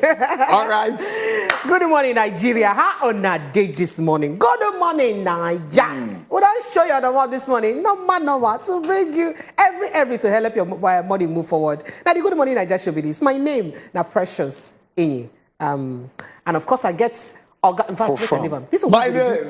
All right. Good morning, Nigeria. How on a day this morning? Good morning, Nigeria. We don't show you the one this morning. No man, no man. To bring you every to help your money move forward. Now, the Good Morning Nigeria should be this. My name, now Precious Inyi. And of course, I get. In fact, this one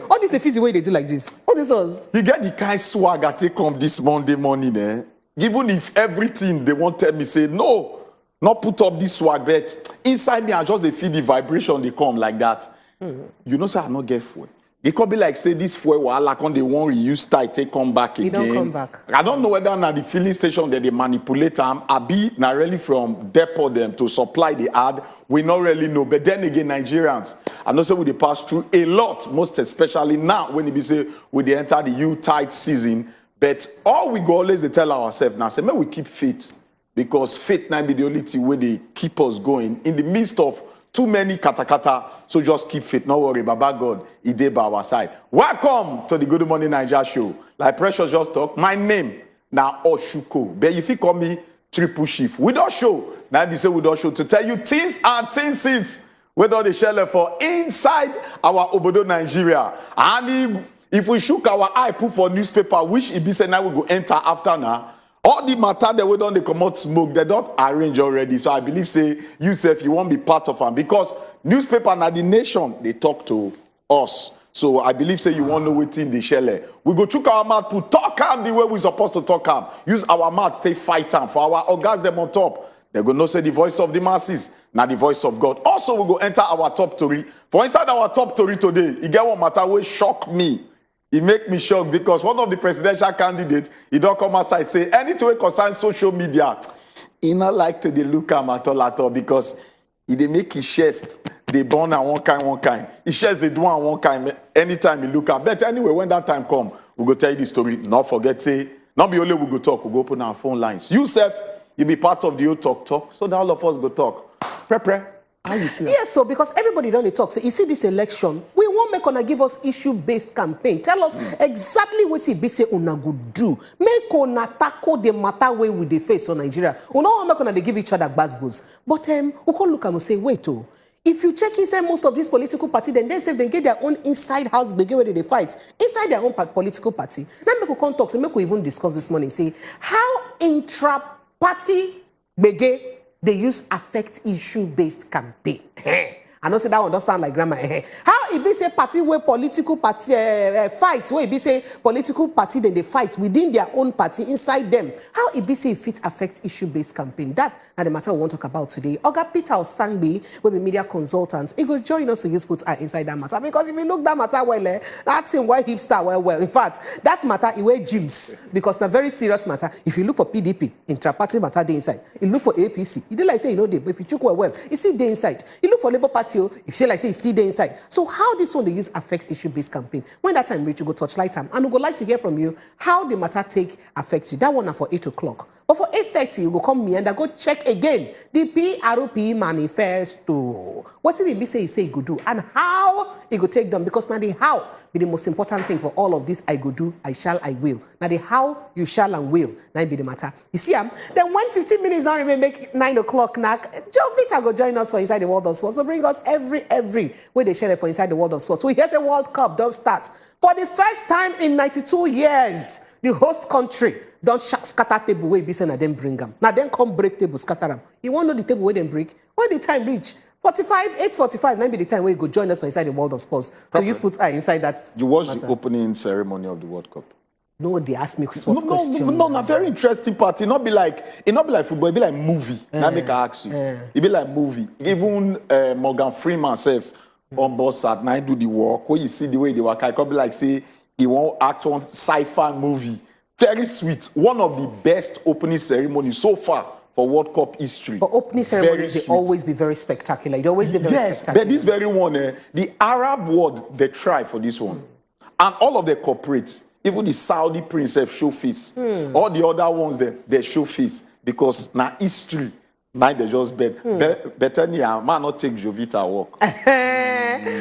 all this is easy way they do like this. All this was. You get the kind swag I take on this Monday morning, eh? Even if everything they want tell me say no, not put up this swag, but inside me I just they feel the vibration they come like that. You know, so I not get fuel. It could be like say this fuel like on the one reuse tie take come back again. Don't come back. I don't know whether now the filling station that they manipulate them, I be not really from depot them to supply the ad. We not really know. But then again, Nigerians, I know say we they pass through a lot, most especially now when it be say we they enter the U-tight season. But all we go always they tell ourselves now, say, may we keep faith. Because faith now be the only thing where they keep us going in the midst of too many katakata. So just keep faith. No worry, Baba God, He did by our side. Welcome to the Good Morning Nigeria show. Like Precious just talk, my name now Oshuko. But if you call me Triple Chief, we don't show. Now be say we don't show to tell you things and things with all the shell for inside our Obodo Nigeria. And if we shook our eye put for newspaper, which it be say now we go enter after now. All the matter that we don't they come out smoke, they don't arrange already. So I believe say yourself you won't be part of them because newspaper now the nation they talk to us. So I believe say you won't know what's in the shell. We go chook our mouth to talk am the way we supposed to talk am. Use our mouth stay fight am for our orgasm on top. They go no say the voice of the masses, now the voice of God. Also we go enter our top story. For inside our top story today, you get one matter will shock me. It make me shocked because one of the presidential candidates, he don't come outside say anything that concerns social media. He not like to look at all because he they make his chest, they burn at one kind. His chest they do at one kind anytime he look at. But anyway, when that time come, we go tell you the story. Not forget say, not be only we go talk, we go open our phone lines. You self, you be part of the old talk. So that all of us go talk. Prepare. How you see that? Yes, so because everybody don't talk. So you see this election, we won't make una give us issue-based campaign. Tell us exactly what it be say una good do. Make una tackle the matter way with the face on Nigeria. Una won't make una they give each other basbos. But we can look and say, wait, if you check inside most of these political parties, then they say they get their own inside house begin where they fight inside their own political party. Now make we come talk, so make we even discuss this morning. Say how intra-party begin they use affect issue-based campaign. I know say that one don't sound like grammar. How it be say party where political party fight, where it be say political party then they fight within their own party inside them. How it be say if it affect issue-based campaign? That and the matter we want to talk about today. Oga Peter Osangbi will be media consultant. He will join us to use put eye inside that matter because if you look that matter well, that thing why hipster well. In fact, that matter it wear gyms because the very serious matter. If you look for PDP, intra-party matter they inside. You look for APC, you don't like say you know they, but if you check well, you see they inside. You look for Labour Party. If she like say it's still there inside. So how this one they use affects issue-based campaign? When that time reach, you go touch light time. And we go like to hear from you how the matter take affects you. That one are for 8 o'clock. But for 8:30, you go come me and I go check again the PRP manifesto. What's it be say he say he go do and how he go take them? Because now the how be the most important thing for all of this. I go do, I shall, I will. Now the how you shall and will. Now be the matter. You see, then when 15 minutes now remain make 9 o'clock now, Joe Peter go join us for Inside the World of Sports. So bring us every way they share it for Inside the World of Sports. So here's a World Cup don't start. For the first time in 92 years, the host country don't scatter table where Bison and then bring them. Now then come break table, scatter them. You want to know the table where they break? When the time reach? 8:45, now be the time where you go join us for Inside the World of Sports. So you put eye inside that. You watched the opening ceremony of the World Cup. No, they ask me sports question. No, very interesting part. It not be like football. It be like movie. Now make I ask you. It be like movie. Even Morgan Freeman self on boss at night do the work. When you see the way they work, I can be like say he won't act on sci-fi movie. Very sweet. One of the best opening ceremonies so far for World Cup history. But opening ceremonies, they always be very spectacular. They always be very spectacular. But this very one, the Arab world, they try for this one. And all of the corporates, even the Saudi princess show face. All the other ones, they show face. Because now history, now they just bet. Better man not take Jovita work.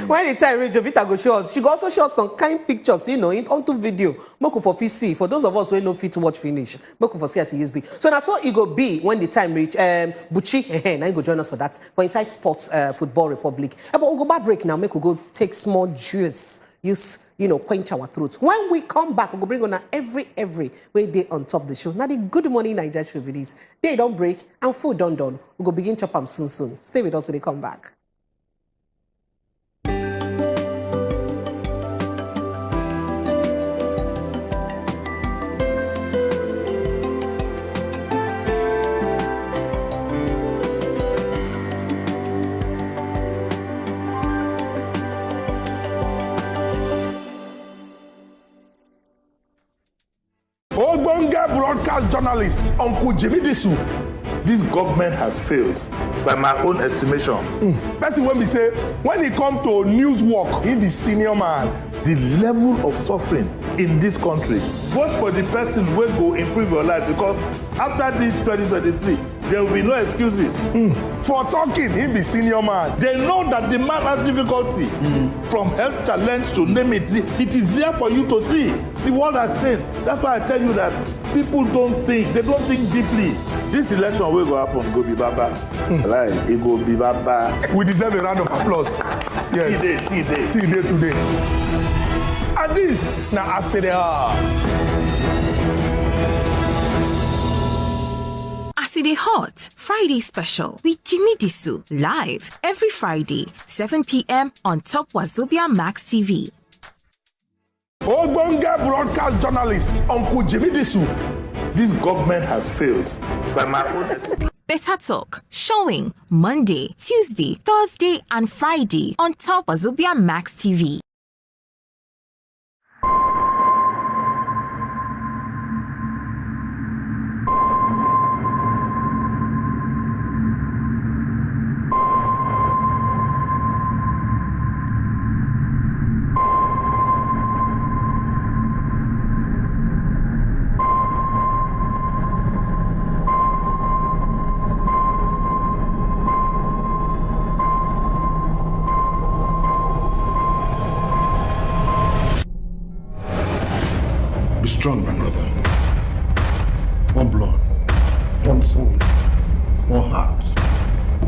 When the time reach, Jovita go show us. She go also show us some kind pictures, onto video. Moko for fit for those of us who no fit to watch finish. Moko for see as USB. So that's how it go be when the time reach. Buchi, now you go join us for that for Inside Sports Football Republic. But we'll go back break now. Make we go take small juice. Use quench our throats. When we come back, we'll bring on every way day on top of the show. Now the Good Morning Nigeria show with this. They don't break and food done. We'll go begin chop them soon. Stay with us when they come back. Ogbonge broadcast journalist, Uncle Jimmy Disu. This government has failed, by my own estimation. Person when we say, when it comes to news work, he be senior man. The level of suffering in this country. Vote for the person who will improve your life, because after this 2023, there will be no excuses. For talking, he be senior man. They know that the man has difficulty. From health challenge to name it, it is there for you to see. The world has changed. That's why I tell you that people don't think, they don't think deeply. This election will go happen, go be baba. Like, it go be baba. We deserve a round of applause. Yes. T-Day. T-Day today. And this, now I say they are. Aside Hot Friday special with Jimmy Disu live every Friday 7 p.m. on top Wazobia Max TV. Ogbonge broadcast journalist, Uncle Jimmy Disu. This government has failed, by my own estimation. Better Talk showing Monday, Tuesday, Thursday, and Friday on top Wazobia Max TV. Be strong, my brother. One blood, one soul, one heart.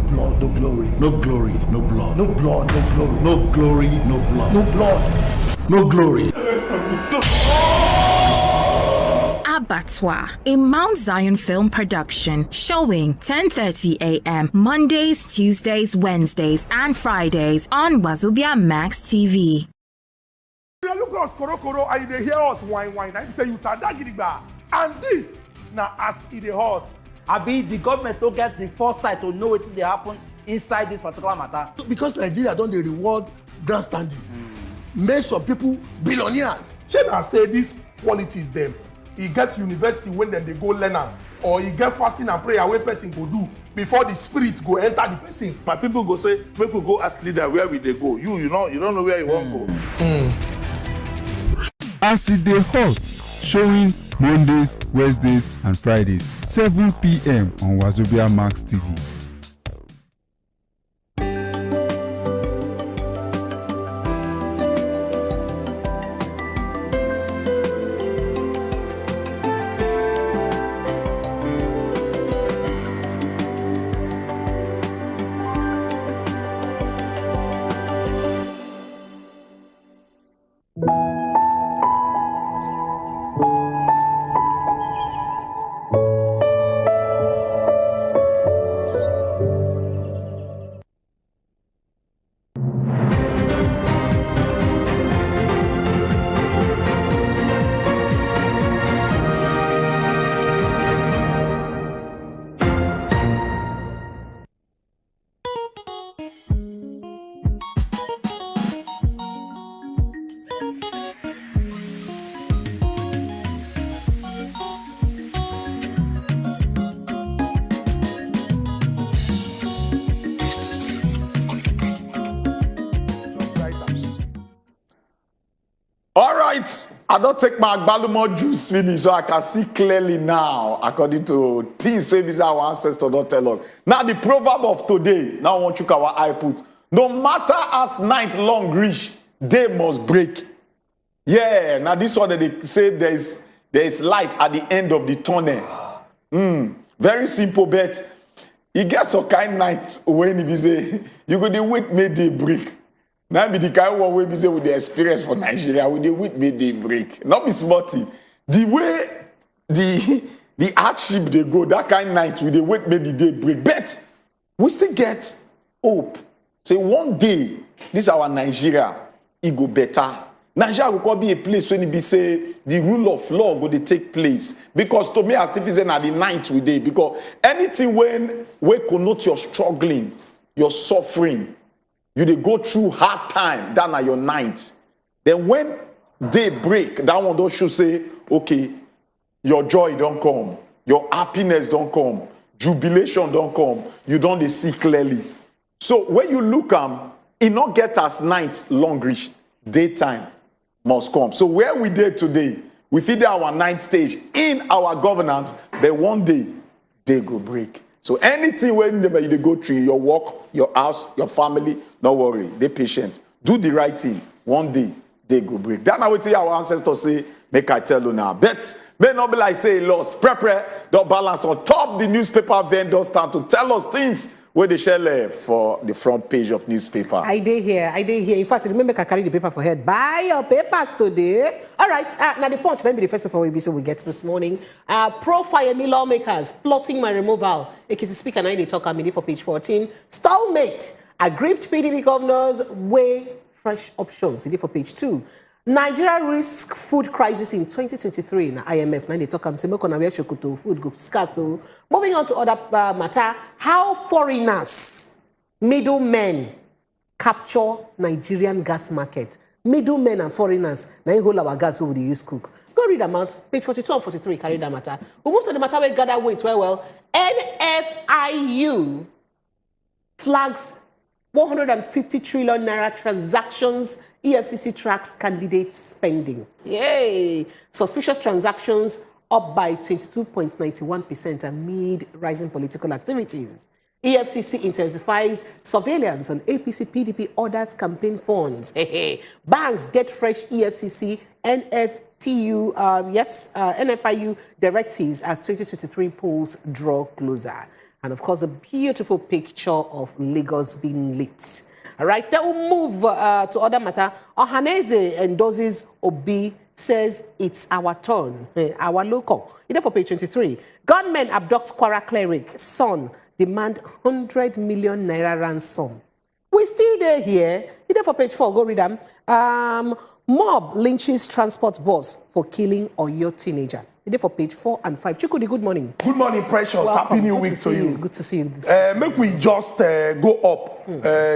Blood, no glory. No glory, no blood. No blood, no glory. No glory, no blood. No blood. No glory. Abattoir, a Mount Zion film production showing 10:30 a.m. Mondays, Tuesdays, Wednesdays, and Fridays on Wazobia Max TV. You look at us, koro, and they hear us whine. And you say, you tada gidigba. And this, now as it hot. Abi the government don't get the foresight to know wetin dey happen inside this particular matter. Because Nigeria don't dey reward grandstanding. Make some people billionaires. Shey na say these qualities them. E get university when then they go learn am, or e get fasting and prayer wey person go do before the spirit go enter the person. My people go say, make we go ask leader where we they go. You don't know where you want go. As it dey hot, showing Mondays, Wednesdays, and Fridays, 7 p.m. on Wazobia Max TV. All right, I don't take my Agbalumo juice finish, so I can see clearly now, according to things our ancestors don't tell us. Now, the proverb of today, now I want you our eye put. No matter as night long reach, day must break. Yeah, now this one that they say there is light at the end of the tunnel. Very simple, but it gets a kind night when you say you go the wait may day break. Now be the kind one way be say with the experience for Nigeria, with the wait may day break. Not be smarty. The way the hardship they go, that kind night with the wait may the day break. But we still get hope. Say one day, this our Nigeria, it go better. Nigeria will be a place when it be say the rule of law go to take place. Because to me, as Stephen said, at the night we day. Because anything when we connote you're struggling, you're suffering, you dey go through hard time, that na your night. Then when day break, that one don't show say, okay, your joy don't come, your happiness don't come, jubilation don't come, you don't dey see clearly. So when you look it not get as night long reach, daytime must come. So where we did today, we feed our ninth stage in our governance, but one day they go break. So anything when you go through your work, your house, your family, no worry, they patient. Do the right thing. One day they go break. That's how we tell our ancestors say, make I tell you now. Bet may not be like say lost. Prepare the balance on top. The newspaper vendors start to tell us things where they share for the front page of newspaper. I did here. In fact, remember I carry the paper for head. Buy your papers today. All right, now the Punch, let me be the first paper we get this morning. Pro-fire me lawmakers plotting my removal. AKC Speaker, now they talk at me for page 14. Stalemate, aggrieved PDP governors weigh fresh options. For page 2. Nigeria risk food crisis in 2023. Now IMF, now they talk and say, food go scarce. So moving on to other matter, how foreigners, middlemen, capture Nigerian gas market. Middlemen and foreigners, now you hold our gas over the use cook. Go read them out. Page 42 and 43, carry that matter. We move to the matter where gather weight well. NFIU flags 150 trillion naira transactions. EFCC tracks candidates spending. Yay! Suspicious transactions up by 22.91% amid rising political activities. EFCC intensifies surveillance on APC PDP orders campaign funds. Banks get fresh EFCC NFIU directives as 2023 polls draw closer. And of course, a beautiful picture of Lagos being lit. All right, then we'll move to other matter. Ohaneze endorses Obi, says it's our turn, our local. Either for page 23. Gunmen abduct Kwara cleric, son, demand 100 million naira ransom. We still there here. Either for page 4, go read them. Mob lynches transport bus for killing Oyo teenager. Either for page 4 and 5. Chukudi, good morning. Good morning, Precious. Welcome. Happy New Good Week to you. Good to see you. Make we just go up,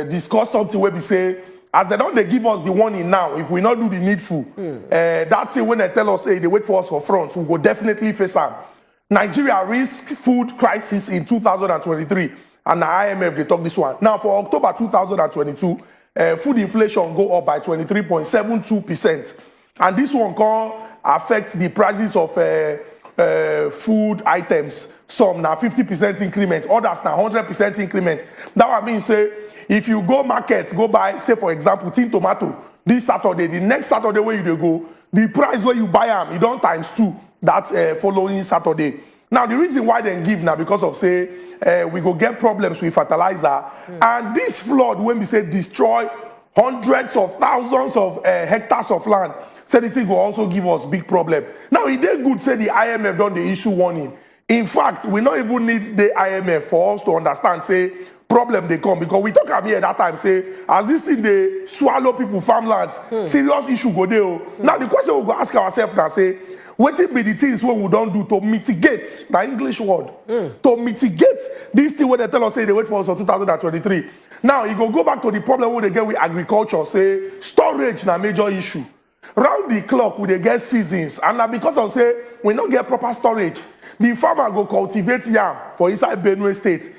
discuss something where we say, as they don't they give us the warning now, if we not do the needful, that thing when they tell us, hey, they wait for us for front, we will definitely face them. Nigeria risk food crisis in 2023, and the IMF, they talk this one. Now, for October 2022, food inflation go up by 23.72%, and this one can affect the prices of food items. Some now 50% increment, others now 100% increment. That what means say if you go market, go buy, say for example, tin tomato this Saturday, the next Saturday where you go, the price where you buy them, you don't ×2 that following Saturday. Now the reason why they give now because of say we go get problems with fertilizer, and this flood when we say destroy hundreds of thousands of hectares of land. Said it will also give us big problem. Now, it is good say the IMF done the issue warning. In fact, we not even need the IMF for us to understand, say, problem they come. Because we talk about here at that time, say, as this thing they swallow people farmlands, serious issue go there. Now, the question we go ask ourselves now, say, what be the things what we don't do to mitigate, the English word, to mitigate this thing where they tell us, say, they wait for us until 2023. Now, you go back to the problem where they get with agriculture, say, storage na major issue. Round the clock we dey get seasons, and now because of say we not get proper storage, the farmer go cultivate yam for inside Benue State.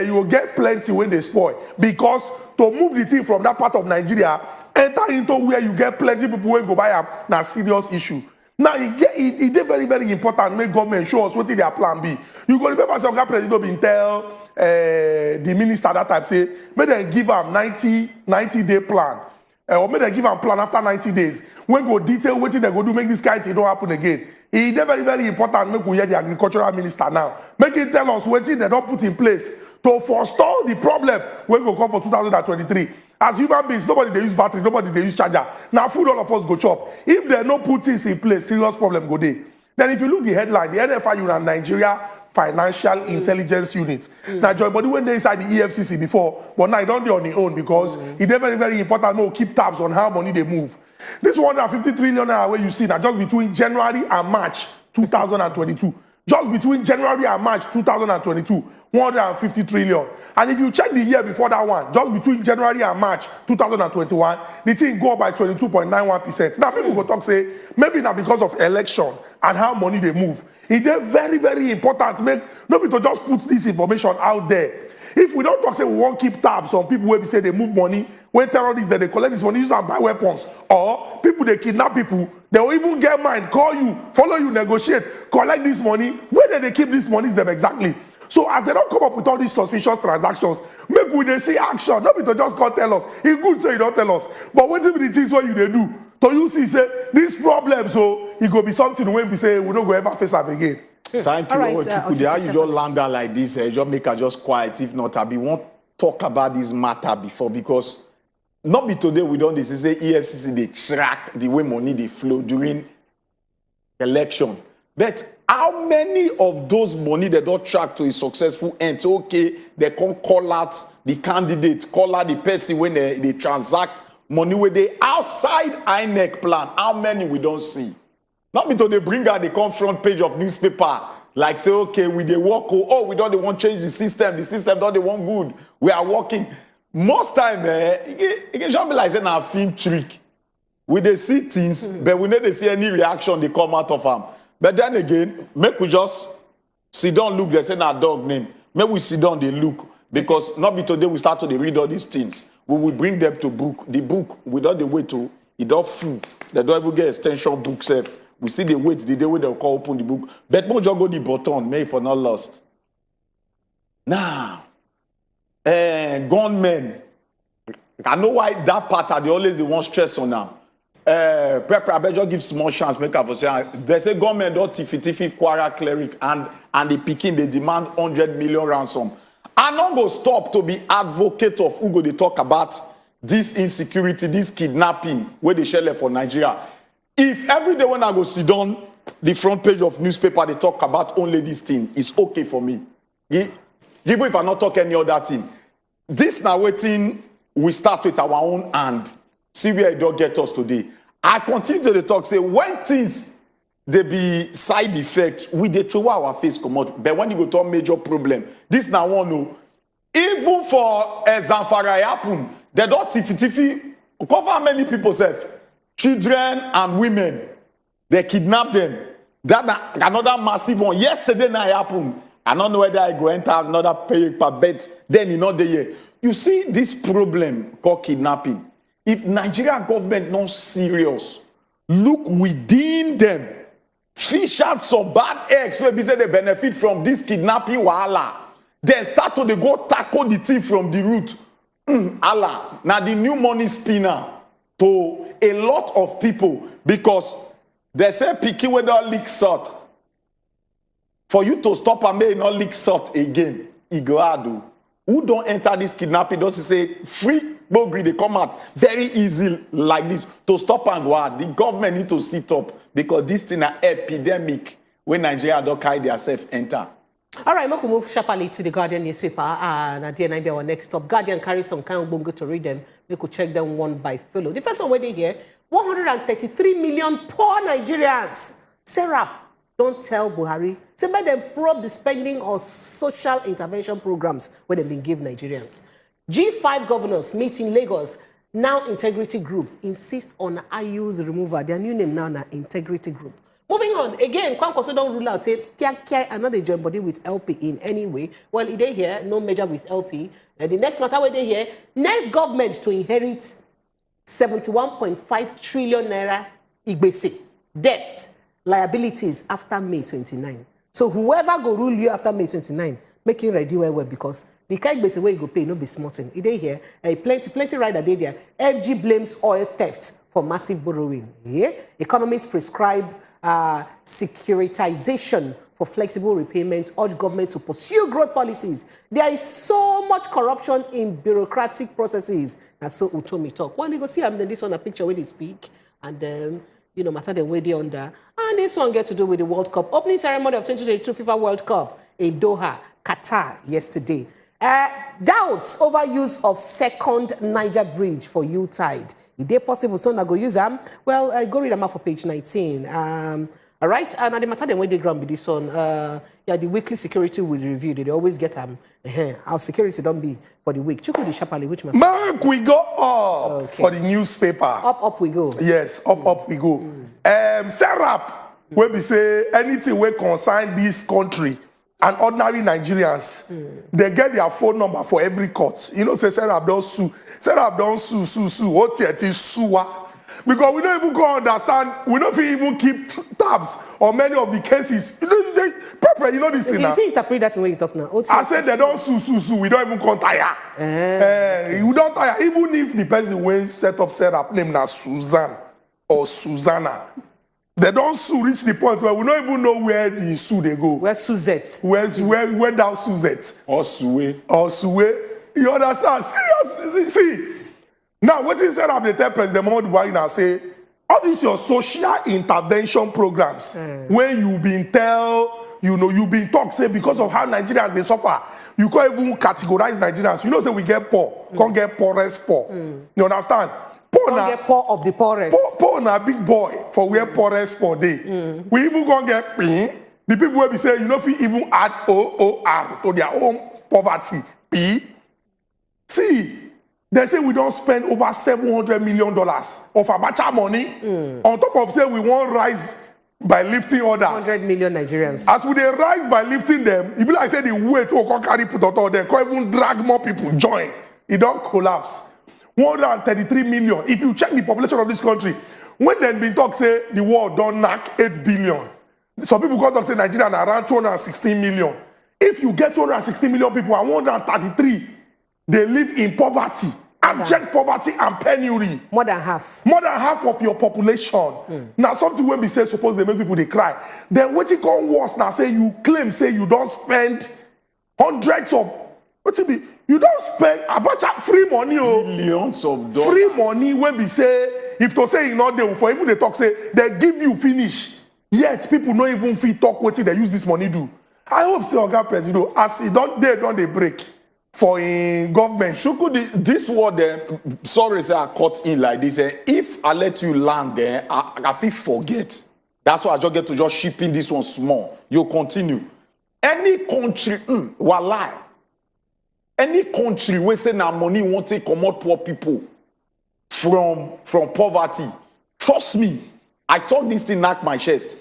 You will get plenty when they spoil, because to move the thing from that part of Nigeria enter into where you get plenty people when go buy yam na serious issue. Now it very very important make government show us what their plan be. You go remember some president been tell the minister that time say, may they give am 90-day plan. Or may they give am plan after 90 days. When go detail wetin they go do, make this kind of thing don't happen again. It is very, very important. Make we hear the agricultural minister now. Make it tell us wetin they don't put in place to forestall the problem when go come for 2023. As human beings, nobody they use battery, nobody they use charger. Now food all of us go chop. If they no put things in place, serious problem go dey. Then if you look the headline, the NFIU and Nigeria Financial Intelligence Unit. Now join body when they inside the EFCC before, but now it don't do on their own because it is very, very important to keep tabs on how money they move. This 150 trillion naira where you see now just between January and March 2022. Just between January and March 2022, 150 trillion. And if you check the year before that one, just between January and March 2021, the thing go up by 22.91%. Now people go talk say, maybe not because of election and how money they move. It is very, very important to make, nobody to just put this information out there. If we don't talk, say we won't keep tabs on people where we say they move money, when terrorists they collect this money, use and buy weapons, or people they kidnap people, they will even get mine, call you, follow you, negotiate, collect this money. Where do they keep this money is them exactly. So as they don't come up with all these suspicious transactions, make we they see action. Not to just come tell us. It's good so you don't tell us. But what if the things what you they do? So you see say this problem, so it go be something when we say we don't go ever face up again. Thank you. Right, How you just land out like this? Just make her just quiet. If not, we won't talk about this matter before because not be today we don't. This is say EFCC they track the way money they flow during election. But how many of those money they don't track to a successful end? So okay, they can call out the candidate, call out the person when they transact money where they outside INEC plan. How many we don't see? Not because they bring out the front page of newspaper, like say, okay, we they work, oh, we don't they want change the system don't they want good. We are working. Most time, it can just be like saying a film trick. We they see things, but we never see any reaction they come out of them. But then again, make we just sit down, look, they say our dog name. Make we sit down, they look. Because not be today we start to they read all these things. We will bring them to book. The book, without the way to, it don't full. They don't even get extension book safe. We see the wait, the day when they'll call open the book. But more just go the button, may for not lost. Now, gunmen. I know why that part are they always the one stress on them. Prepare, I bet just give small chance, make up for say, they say government don't tiffy quarrel cleric and the picking, they demand 100 million ransom. I'm not going to stop to be advocate of who go they talk about this insecurity, this kidnapping, where they share for Nigeria. If every day when I go sit down, the front page of newspaper, they talk about only this thing, it's okay for me. Even if I not talk any other thing. This now waiting, we start with our own hand. See where it don't get us today. I continue to talk, say, when things, they be side effects, we they throw our face come out. But when you go to a major problem, this now one no. Even for Zamfara happen, they don't tiffy, cover many people say, children and women, they kidnap them. That another massive one. Yesterday night happened. I don't know whether I go enter another paper, but then in another year. You see this problem called kidnapping. If Nigeria government not serious, look within them. Fish out some bad eggs where they say they benefit from this kidnapping wahala. Then start to they go tackle the thing from the root. Allah. Now the new money spinner to a lot of people because they say picking whether leak salt. For you to stop and may not leak salt again, Igorado. Who don't enter this kidnapping, don't say free bogri, they come out very easy like this to stop and go out. The government need to sit up because this thing is epidemic when Nigeria don't carry themselves enter. All right, we'll move sharply to the Guardian newspaper. And at the end, our next stop. Guardian carries some kind of bongo to read them. We could check them one by fellow. The first one where they here, 133 million poor Nigerians. Serap, don't tell Buhari. Say let them probe the spending on social intervention programs where they've been given Nigerians. G5 governors meet in Lagos. Now Integrity Group insists on IU's removal. Their new name now Integrity Group. Moving on, again, Kwankwaso don't rule out, say, Kia, another join body with LP in any way. Well, they here, no measure with LP. And the next matter where they here, next government to inherit 71.5 trillion naira Igbese debt liabilities after May 29. So whoever go rule you after May 29, make it ready well because the kind of way you go pay, no be smarting. It ain't here. Plenty rider dey there. FG blames oil theft for massive borrowing. Yeah? Economists prescribe securitization for flexible repayments, urge government to pursue growth policies. There is so much corruption in bureaucratic processes. And so Utomi talk. One, you go see this on a picture where they speak, and matter the way they under. And this one get to do with the World Cup. Opening ceremony of 2022 FIFA World Cup in Doha, Qatar, yesterday. Doubts over use of second Niger Bridge for U-Tide. Is it possible so go use them? Well, go read them out for page 19. All right, and the matter then when they ground with this one, the weekly security will review. They always get our security don't be for the week. Chuku the Shapali, which Mark, we go up for the newspaper. Up we go. Yes, up we go. Serap, where we say anything we concern this country and ordinary Nigerians, they get their phone number for every court. You know, say Serap don't sue. Serap don't sue. What it is sue? Because we don't even go understand, we don't even keep tabs on many of the cases. You know this thing now. If you interpret that the way you talk now. I said they don't sue. We don't even come tire. We don't tire. Even if the person will set up Serap name now Susan or Susanna, they don't sue reach the point where we don't even know where the sue they go. Where Suzette? Where down Suzette? Or Sue. You understand? Seriously. See. Now, what is said of the tell President Muhammadu Buhari now say, all these your social intervention programs, when you been you been talk, say, because of how Nigerians they suffer, you can't even categorize Nigerians. You know, say we get poor, can't get poorest poor. You understand? Poor can't get poor of the poorest. Poor na big boy for where poorest for day. We even gonna get P. The people will be saying, you know, if we even add OOR to their own poverty, P. See. They say we don't spend over $700 million of Abacha money on top of say we won't rise by lifting others. 100 million Nigerians. As we they rise by lifting them, it be like say the weight to carry put on them, can even drag more people join. It don't collapse. 133 million. If you check the population of this country, when they been talk say the world don't knock 8 billion. Some people come talk say Nigeria are around 216 million. If you get 216 million people and 133, they live in poverty. Abject poverty and penury. More than half. More than half of your population. Now something when we say suppose they make people they cry. Then what it come worse now say you claim say you don't spend hundreds of what it be? You don't spend about free money millions of dollars. Free money when we say if to say you not there for even they talk say they give you finish. Yet people don't even feel talk what they use this money do. I hope say Oga President as he don't they break. For in government. Shuku, this word, sorry, say I cut in like this. If I let you land there, I feel forget. That's why I just get to just shipping this one small. You continue. Any country, walai. Any country where say now money won't take come out poor people from poverty. Trust me, I talk this thing knock my chest.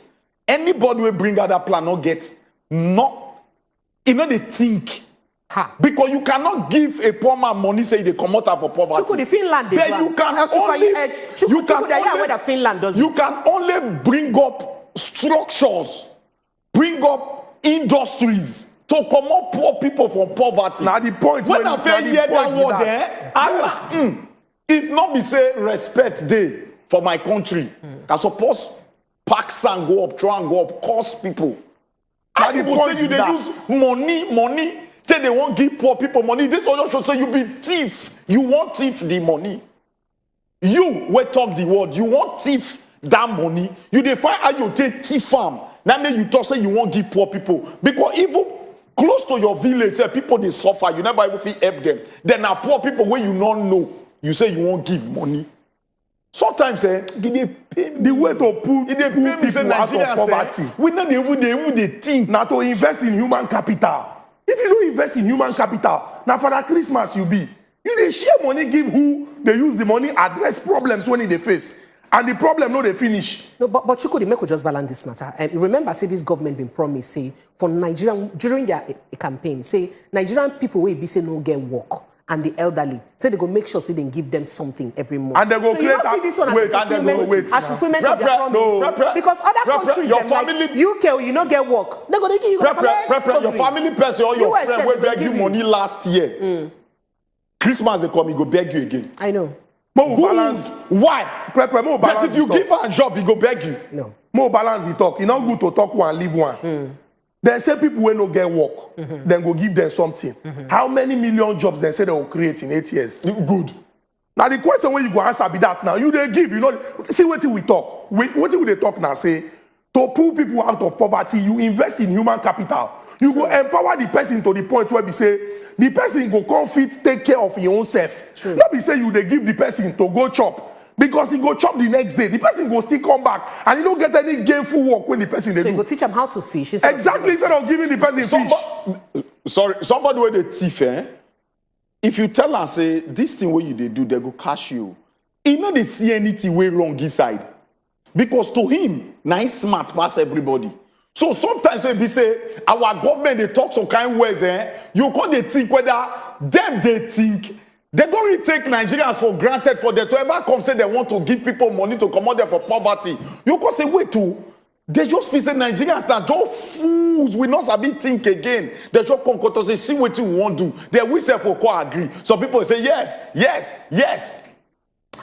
Anybody will bring out that plan, not get, not, you know they think. Because you cannot give a poor man money say they come out for poverty. Chuku, the Finland but you can only bring up structures, bring up industries to come out poor people from poverty. Now the point when I fail hear that word there, if not be say respect day for my country, I suppose pack and go up, try and go up, cost people. Now the point you they use money. Say they won't give poor people money. This also should say you be thief. You want thief the money. You will talk the word. You want thief that money. You define how you take thief farm. That means you talk say you won't give poor people. Because even close to your village, people they suffer. You never even feel help them. Then now poor people where you don't know, you say you won't give money. Sometimes they pay the way to pull people out of poverty. We not even they think. Now to invest in human capital. If you don't invest in human capital, now for that Christmas you be. You they share money, give who they use the money, address problems when they face. And the problem no they finish. No, but Chuku, the make just balance this matter. Remember, say this government been promised, say, for Nigerian, during their campaign, say, Nigerian people will be say no get work. and the elderly. Say they go make sure they give them something every month. And they go so create you don't see this one as fulfillment of their promise. Because other countries, them, like UK, you don't get work. They go they give you your family person or your friend will beg you money last year. Christmas they come, he go beg you again. I know. More balance. Why? More balance. But if you give her a job, he go beg you. No. More balance the talk. It's not good to talk one, leave one. They say people will not get work, then go give them something. How many million jobs they say they will create in 8 years? Good. Now the question when you go answer be that now. You they give, you know, see what we talk. What will they talk now? Say, to pull people out of poverty, you invest in human capital. You go empower the person to the point where we say, the person go come fit take care of your own self. Not be say you they give the person to go chop. Because he go chop the next day, the person go still come back and he don't get any gainful work when the person they do. So you go teach him how to fish. Exactly, instead of giving the person fish. Sorry, somebody with a thief, if you tell and say this thing what you they do, they go cash you. He know they see anything way wrong inside. Because to him, nice smart pass everybody. So sometimes when we say our government they talk some kind of ways, you call they think whether them they think. They don't really take Nigerians for granted for them to ever come say they want to give people money to come out there for poverty. You can say, wait, they just feel say Nigerians that just fools will not sabi think again. They just come to say, see what you want to do. They will say for quite agree. Some people say, yes, yes, yes.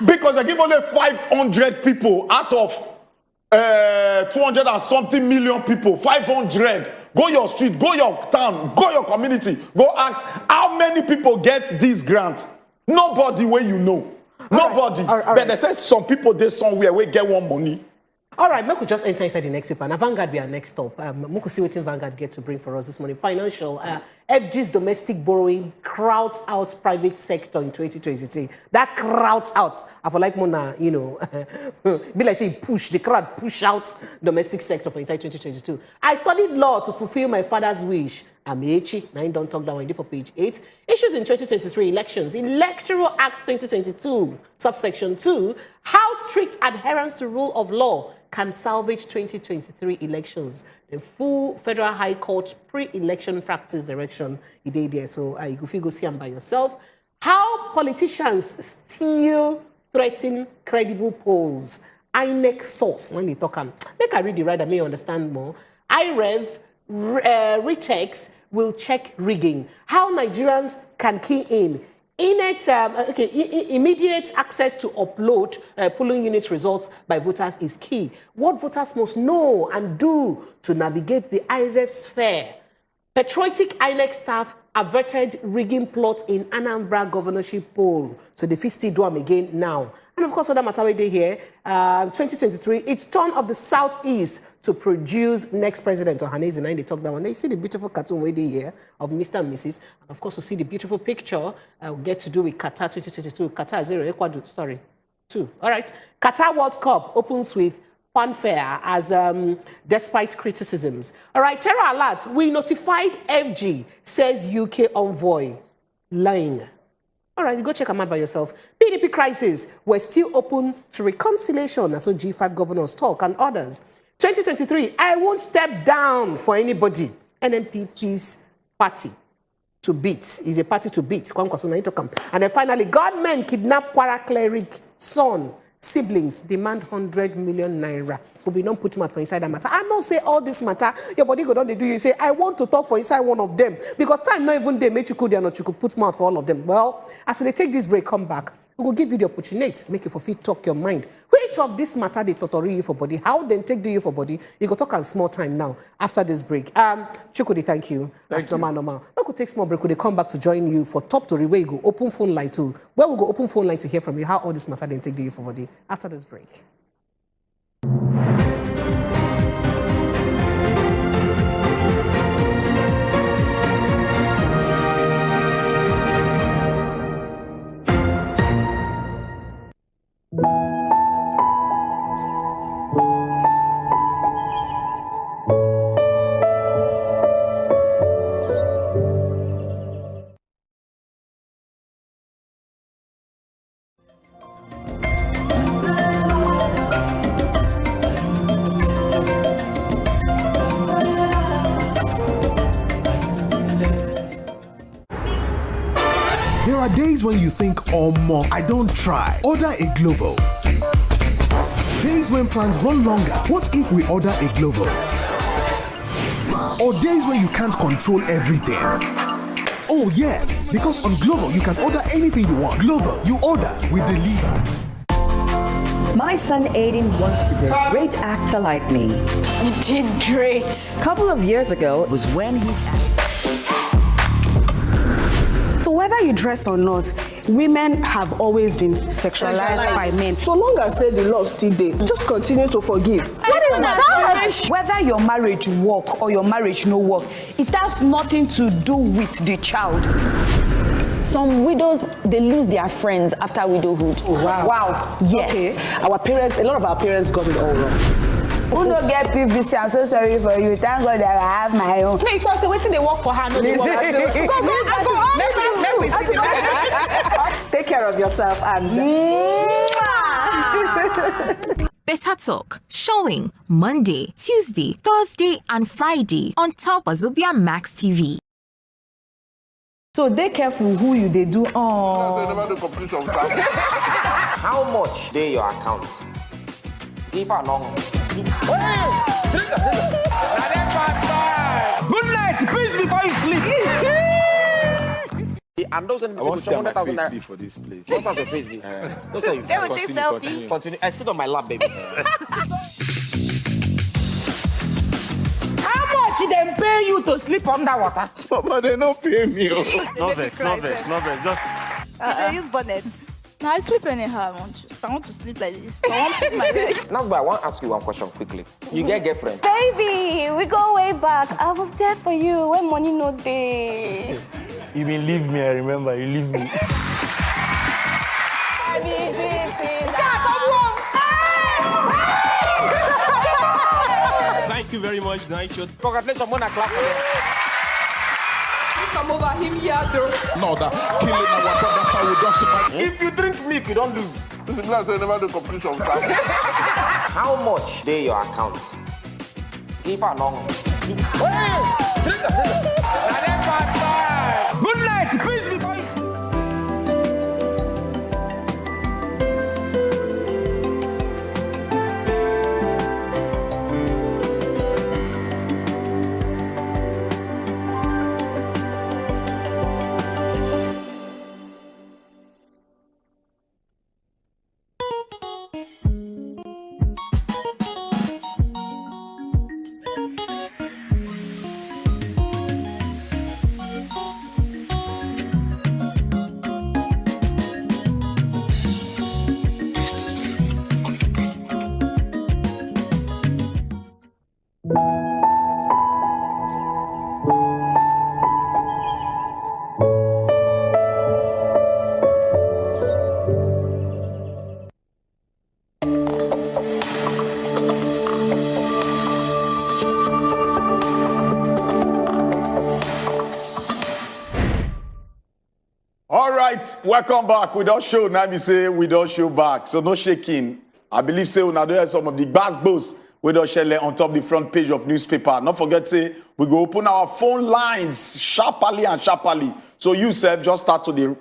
Because they give only 500 people out of 200 and something million people. 500. Go your street, go your town, go your community. Go ask how many people get this grant. Nobody where you know. Nobody. All right. But they say some people there somewhere we get one money. All right, we could just enter inside the next paper. Now, Vanguard be our next stop. We could see what Vanguard get to bring for us this morning. Financial. FG's domestic borrowing crowds out private sector in 2023. That crowds out. I feel like Mona, you know, be like say push, the crowd push out domestic sector for inside 2022. I studied law to fulfill my father's wish. Amechi, now don't talk that one, for page 8. Issues in 2023 elections. Electoral Act 2022, subsection 2. How strict adherence to rule of law can salvage 2023 elections. The full Federal High Court pre-election practice direction you did there. So you go see them by yourself. How politicians still threaten credible polls. INEC source. When they talk, make I read the right, I may understand more. IREV Retex will check rigging. How Nigerians can key in. Immediate access to upload polling unit results by voters is key. What voters must know and do to navigate the IREV sphere. Patriotic INEC staff averted rigging plot in Anambra governorship poll. So the fist still do them again now. And of course, other matter we did here, 2023, it's turn of the Southeast to produce next president. Ohaneze, and they talk that one. They see the beautiful cartoon we did here of Mr. and Mrs. And of course, we see the beautiful picture we'll get to do with Qatar 2022. Qatar 0, Ecuador, 2. All right. Qatar World Cup opens with fanfare as despite criticisms. All right, terror alert. We notified FG, says UK envoy. Lying. All right, go check them out by yourself. PDP crisis. We're still open to reconciliation. That's what G5 governors talk and others. 2023, I won't step down for anybody. NNPP's party to beat. Is a party to beat. And then finally, God-men kidnap Kwara cleric son. Siblings demand 100 million naira. We don't put matter for inside that matter. I don't say all this matter. Your body go down, they do. You say, I want to talk for inside one of them. Because time not even they make you could, not you could put mouth for all of them. Well, as they take this break, come back. We will give you the opportunity, make you for fit talk your mind. Which of this matter they tutorial you for body? How then take do you for body? You go talk on small time now after this break. Chukudi, thank you. That's normal. We could take small break. We'll come back to join you for top story where you go open phone line to where we go open phone line to hear from you how all this matter then take do you for body after this break. are days when you think, oh more, I don't try. Order a Glovo. Days when plans run longer. What if we order a Glovo? Or days when you can't control everything. Oh yes, because on Glovo you can order anything you want. Glovo, you order, we deliver. My son Aiden wants to be a great actor like me. You did great. A couple of years ago was when he's So whether you dress or not, women have always been sexualized by men. So long as say the law still there, just continue to forgive. What is that? Whether your marriage work or your marriage no work, it has nothing to do with the child. Some widows, they lose their friends after widowhood. Oh, wow. Wow. Yes. Okay. Our parents, a lot of our parents got it all wrong. Who don't get PVC? I'm so sorry for you. Thank God that I have my own. Make sure say waiting they work for her, no they work. Go. Take care of yourself and. Better Talk, showing Monday, Tuesday, Thursday, and Friday on top Wazobia Max TV. So they careful who you they do. How much they your account? If I long. Good night, please before you sleep. And those in the Facebook for this place. What's as a Facebook? Those are you. They will take selfie. Continue. I sit on my lap, baby. How much did they pay you to sleep underwater? But they don't pay me. No vex. Just. They use bonnet. No, I sleep anyhow. I want to sleep like this. I want to pick my leg. That's why I want to ask you one question quickly. You get girlfriend? Baby, we go way back. I was there for you when money no day. You been leave me, I remember. You leave me. Thank you very much, Night Show. Congratulations, Mona, clap for them. Come over him here, though. No, that killing our brother, how we don't survive. If you drink milk, you don't lose. This is not never the competition. How much they your account? If I long. Good night, please before you. Welcome back. We don't show. Now we say we don't show back. So no shaking. I believe say we now some of the bass we don't share on top the front page of newspaper. Not forget say we go open our phone lines sharply. So you self just start to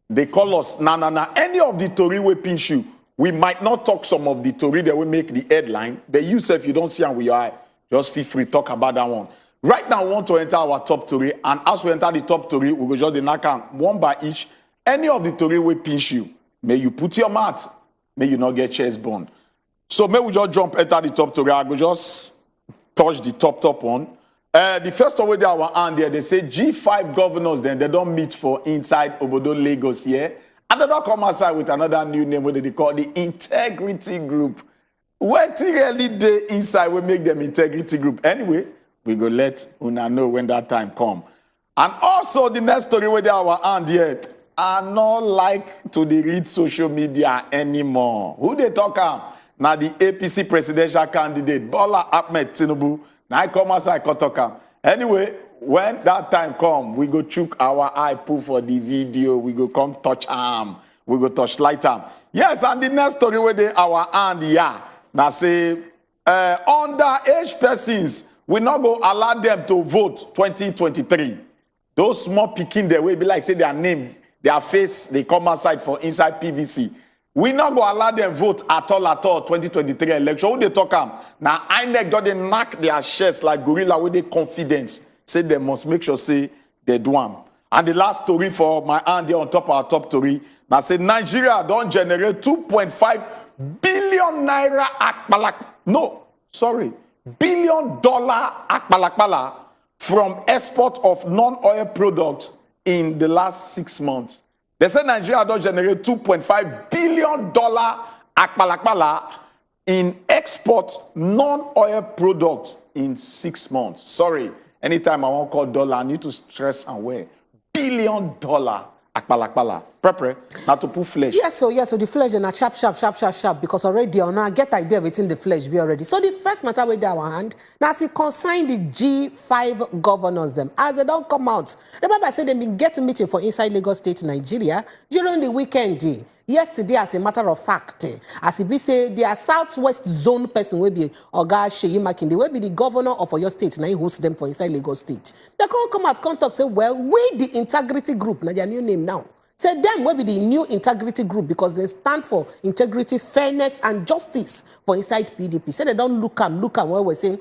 they call us na. Any of the Tory we pinch you. We might not talk some of the Tory that will make the headline, but you self you don't see and we are just feel free to talk about that one. Right now, we want to enter our top Tory, and as we enter the top Tory, we go just the knock on one by each. Any of the Tory will pinch you. May you put your mouth. May you not get chest burned. So may we just jump enter the top Tory. I go just touch the top one. The first one with our hand there, they say G5 governors, then they don't meet for inside Obodo Lagos here. And they don't come outside with another new name, what they call the Integrity Group. What really they inside will make them Integrity Group. Anyway, we go let una know when that time come. And also the next story with our hand yet. I not like to read social media anymore. Who they talk about? Now the APC presidential candidate, Bola Ahmed Tinubu. Now I come outside talk am. Anyway, when that time come, we go chook our eye pull for the video. We go come touch arm. We go touch light arm. Yes, and the next story with our hand, yeah. Now say, underage persons, we not go allow them to vote 2023. Those small picking there will be like say their name their face, they come outside for inside PVC. We not go allow them vote at all 2023 election. Who they talk now INEC got they knock their shares like gorilla with their confidence. Say they must make sure say they do them. And the last story for my hand there on top of our top story. Now say Nigeria don't generate 2.5 billion naira akbalak. No, sorry. $1 billion akbalakbala from export of non-oil products in the last 6 months. They say Nigeria don't generate $2.5 billion akbalakbala in export non-oil products in 6 months. Sorry, anytime I want to call dollar, I need to stress and wear. $1 billion akbalakbala. Prepare now to put flesh. Yes, so the flesh and sharp, because already on I get idea within the flesh be already. So the first matter with our hand, now see consign the G5 governors them. As they don't come out, remember I said they've been getting meeting for inside Lagos State, Nigeria during the weekend. Yesterday, as a matter of fact, as it be say, their southwest zone person will be Oga Sheyi Makinde, will be the governor of Oyo State, now he hosts them for inside Lagos State. They can't come out, contact say, well, we the integrity group, now their new name now. Say them will be the new integrity group because they stand for integrity, fairness, and justice for inside PDP. Say they don't look where we're saying,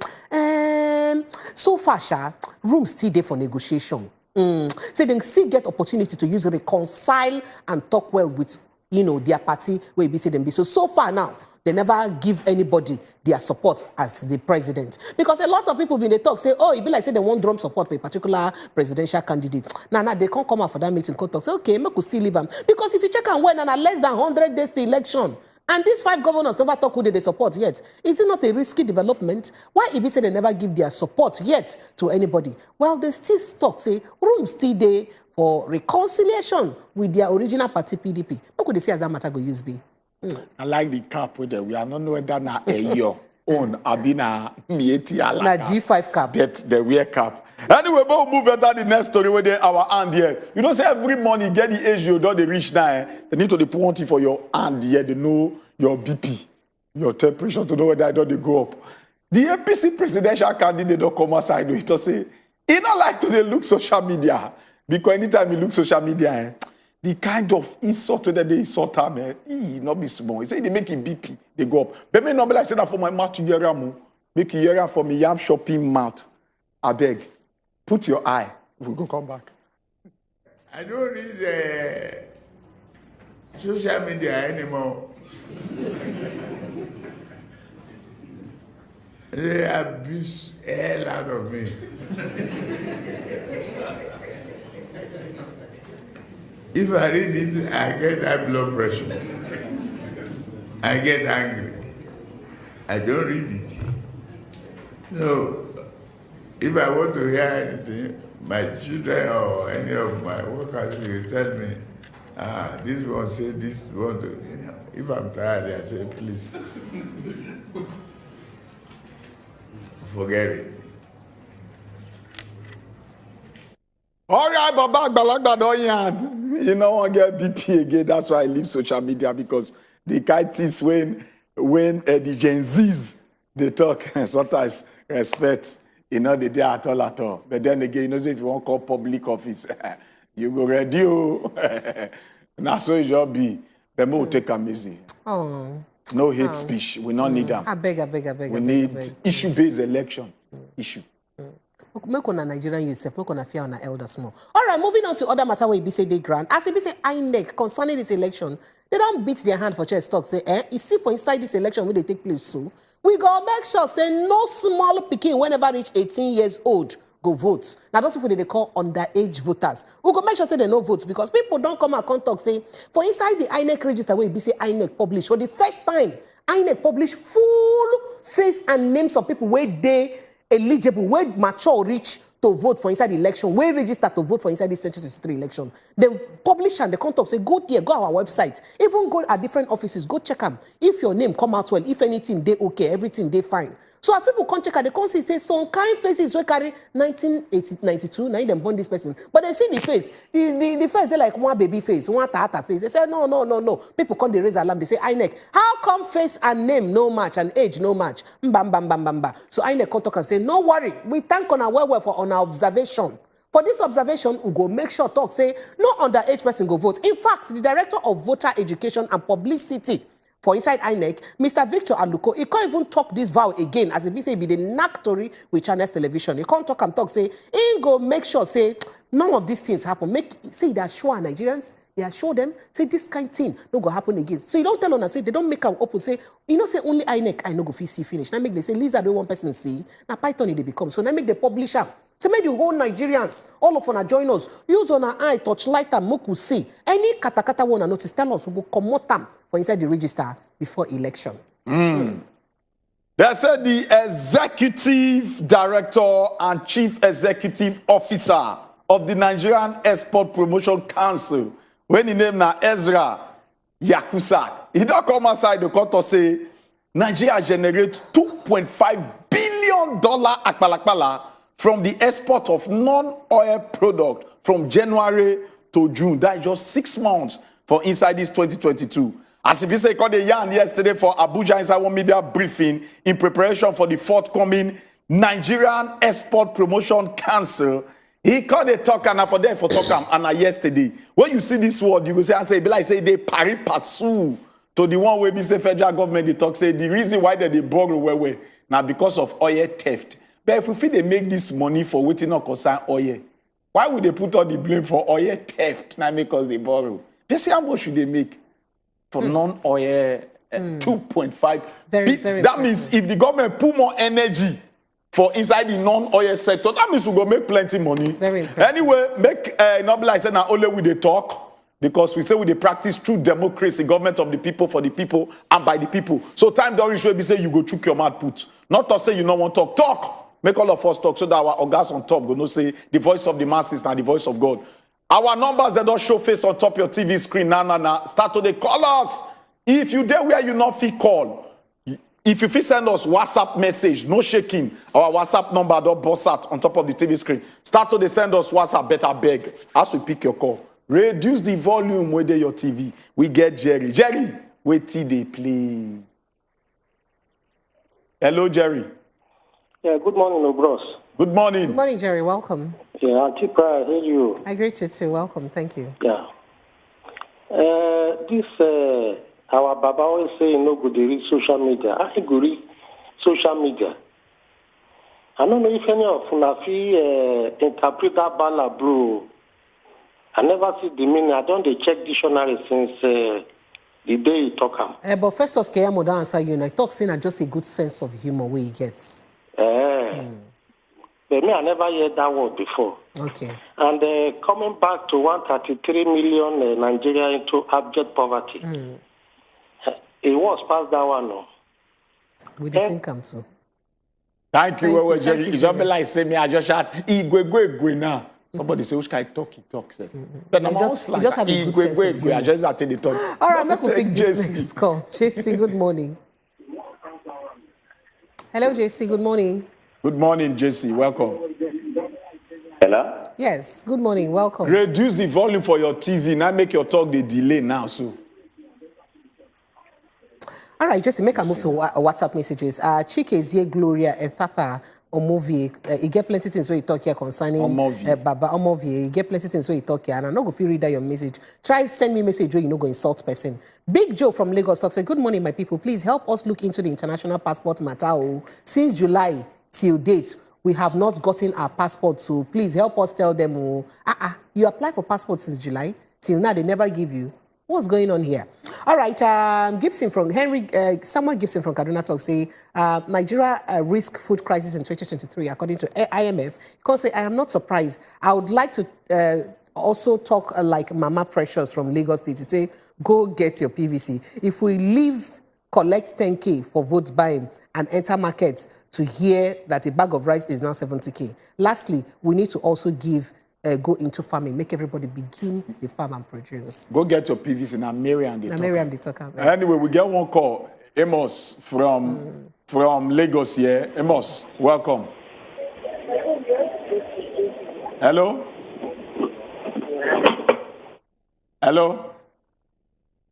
so far, room still there for negotiation. Say they still get opportunity to use reconcile and talk well with their party where be say them be. So far now, they never give anybody their support as the president. Because a lot of people when they talk say, oh, it be like say they want drum support for a particular presidential candidate. Now they can't come out for that meeting, come talk, say, okay, make we still leave them. Because if you check and when and less than 100 days to election, and these 5 governors never talk who they support yet, is it not a risky development? Why it be say they never give their support yet to anybody? Well, they still talk, say, room still there for reconciliation with their original party PDP. How could they say as that matter go use be? I like the cap with them. We are not knowing whether na your own abina mieti ala. Na G5 cap. Get the wear cap. Anyway, we'll move on to the next story where they our hand here. You don't say every money get the age you don't they reach now. They need to put one thing for your hand here. They know your BP, your temperature to know whether I don't they go up. The APC presidential candidate don't come outside. He don't say he not like to they look social media because anytime you look social media. The kind of insult that they insult her, not be small. He say they make it BP, they go up. But me not be like say that for my mouth to hear make you hear for me yam shopping mouth. I beg, put your eye. We'll go come back. I don't read social media anymore. They abuse the hell out of me. If I read it, I get high blood pressure. I get angry. I don't read it. So, if I want to hear anything, my children or any of my workers will tell me, this one say this one. If I'm tired, I say, please, forget it. All right, but back don't you know want get BP again. That's why I leave social media because the kind things when the Gen Zs they talk sometimes respect they day at all. But then again, if you want to call public office, you go radio. Now so it should be. But we'll take them easy. Oh. No hate speech. We don't need them. I beg. We need issue-based election. Issue. Make on a Nigerian yourself, make on a fear on an elder small. All right, moving on to other matter where be say they grant. As it be say INEC concerning this election, they don't beat their hand for chest talk. Say, you see for inside this election when they take place, so we go make sure say no small picking whenever reach 18 years old go vote. Now those people they call underage voters. We go make sure say they no vote because people don't come and come talk say for inside the INEC register where be say INEC publish for the first time INEC publish full face and names of people where they eligible, where mature reach to vote for inside the election, where register to vote for inside this 2023 election. They publish and they come talk, say, go there, go our website, even go at different offices, go check them. If your name come out well, if anything, they okay, everything, they fine. So as people come check out, they come see, say, some kind faces will carry 1992, now them born this person. But they see the face, the face, they like one baby face, one tata face. They say, no. People come, they raise alarm, they say, INEC, how come face and name no match and age no match? Bam. So INEC come talk and say, no worry, we thank on our well for on our observation. For this observation, we go make sure talk say no underage person go vote. In fact, the director of voter education and publicity for inside INEC, Mr. Victor Aluko, he can't even talk this vow again as if he say be the knack story with Channels Television. He can't talk and talk say he go make sure say none of these things happen. Make say they assure Nigerians. They assure them, say this kind of thing no go happen again. So you don't tell on say they don't make them open, say, you know, say only INEC I no go see finish. Now make they say Lisa the one person see, now Python they become. So now make the publisher. So make the whole Nigerians, all of us join us, use on our eye, touch light and moku see. Any katakata wanna notice, tell us we go come them for inside the register before election. They said the executive director and chief executive officer of the Nigerian Export Promotion Council, when he named na Ezra Yakusak, he don't come outside the court to say Nigeria generates $2.5 billion akbalakbala from the export of non-oil product from January to June. That is just 6 months for inside this 2022. As if he said, called a yarn yesterday for Abuja inside one media briefing in preparation for the forthcoming Nigerian Export Promotion Council. He called a talk and for them for talk and yesterday. When you see this word, you will say, and say, be like say they pari passu to the one where we say federal government they talk say the reason why they borrow where now because of oil theft. But if we feel they make this money for waiting not concern oil, why would they put all the blame for oil theft? Now because they borrow. They say how much should they make for non-oil 2.5? Very that means if the government put more energy for inside the non-oil sector, that means we go make plenty money. Very impressive. Anyway, make not be like say now only we they talk, because we say we they practice true democracy, government of the people, for the people, and by the people. So time don't reach where we say you go chook your mouth put. Not to say you don't want to talk. Make all of us talk so that our organs on top go no say the voice of the masses and the voice of God. Our numbers they don't show face on top your TV screen. Nah. Start to the call us. If you there where you not fit call. If you fit send us WhatsApp message, no shaking. Our WhatsApp number don't bust out on top of the TV screen. Start to send us WhatsApp, better beg. As we pick your call. Reduce the volume where your TV. We get Jerry. Jerry, wait till they play. Hello, Jerry. Yeah, good morning, Bros. Good morning. Good morning, Jerry. Welcome. Yeah, Auntie Pra, I hear you. I greet you too. Welcome. Thank you. Yeah. Our Baba always say no good to read social media. I go read social media. I don't know if any of Nafi interpret that bala, bro. I never see the meaning. I don't check dictionary since the day you talk am. But first, us Keyamo don't answer you. And I talk saying just a good sense of humor where he gets. But me, I never heard that word before. Okay. And coming back to 133 million Nigeria into abject poverty. It was past that one, no? We didn't think come to. Thank you, Jerry. It's not like say me, I just shout, Igwe now. Somebody say, which kind of talk he talks? But I'm just like, Igwe, I just attend the talk. All right, make we pick this next call. JC, good morning. Hello, JC, good morning. Good morning, JC. Welcome. Hello? Yes, good morning. Welcome. Reduce the volume for your TV. Now make your talk the delay now, so. All right, just to make a move to WhatsApp messages. Chike Zie Gloria Efata Omovie. You get plenty things where you talk here concerning Baba Omovie. You get plenty things where you talk here, and I'm not going to read out your message. Try to send me a message where you not go insult person. Big Joe from Lagos talks. Good morning, my people. Please help us look into the international passport matter. Since July till date, we have not gotten our passport. So please help us tell them. You apply for passport since July till now. They never give you. What's going on here? All right, Gibson from Samuel Gibson from Kaduna talks say Nigeria risk food crisis in 2023 according to IMF. Because I am not surprised. I would like to also talk like Mama Precious from Lagos State to say go get your PVC. If we leave collect 10K for vote buying and enter market to hear that a bag of rice is now 70K. Lastly, we need to also go into farming, make everybody begin the farm and produce. Go get your PVC now, Miriam. They talk. Anyway, we get one call. Amos from Lagos here. Amos, welcome. Hello? Hello?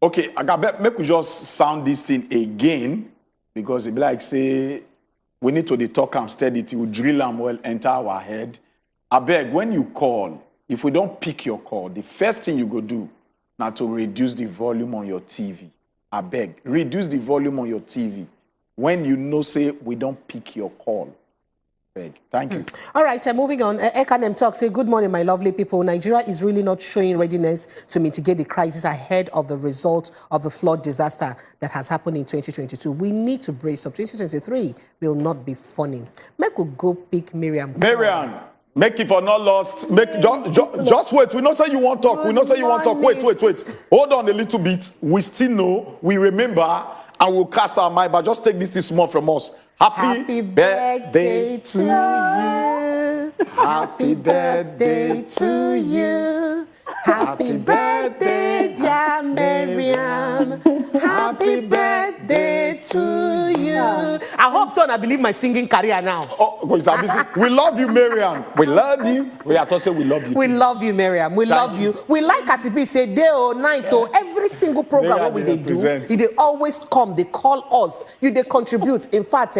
Okay, I got make we just sound this thing again because it be like say we need to talk am steady till we drill am well enter our head. I beg, when you call, if we don't pick your call, the first thing you go do now to reduce the volume on your TV. I beg, reduce the volume on your TV. When you know, say, we don't pick your call. Beg. Thank you. All right, moving on. Ekanem talk, say, good morning, my lovely people. Nigeria is really not showing readiness to mitigate the crisis ahead of the result of the flood disaster that has happened in 2022. We need to brace up. 2023 will not be funny. Make we go pick Miriam. Miriam, make it for not lost. Make just wait. We not say you want talk. We not say you want talk. Wait. Hold on a little bit. We still know. We remember, and we'll cast our mind. But just take this small from us. Happy birthday to you. Happy birthday to you. Happy birthday, dear Miriam. Happy birthday to you. I hope so, and I believe my singing career now. Oh, we love you, Miriam. We love you. We are to say we love you. We love you, Miriam. We love you. We like as it say day or night or every single program what we they do. They always come. They call us. They contribute. In fact,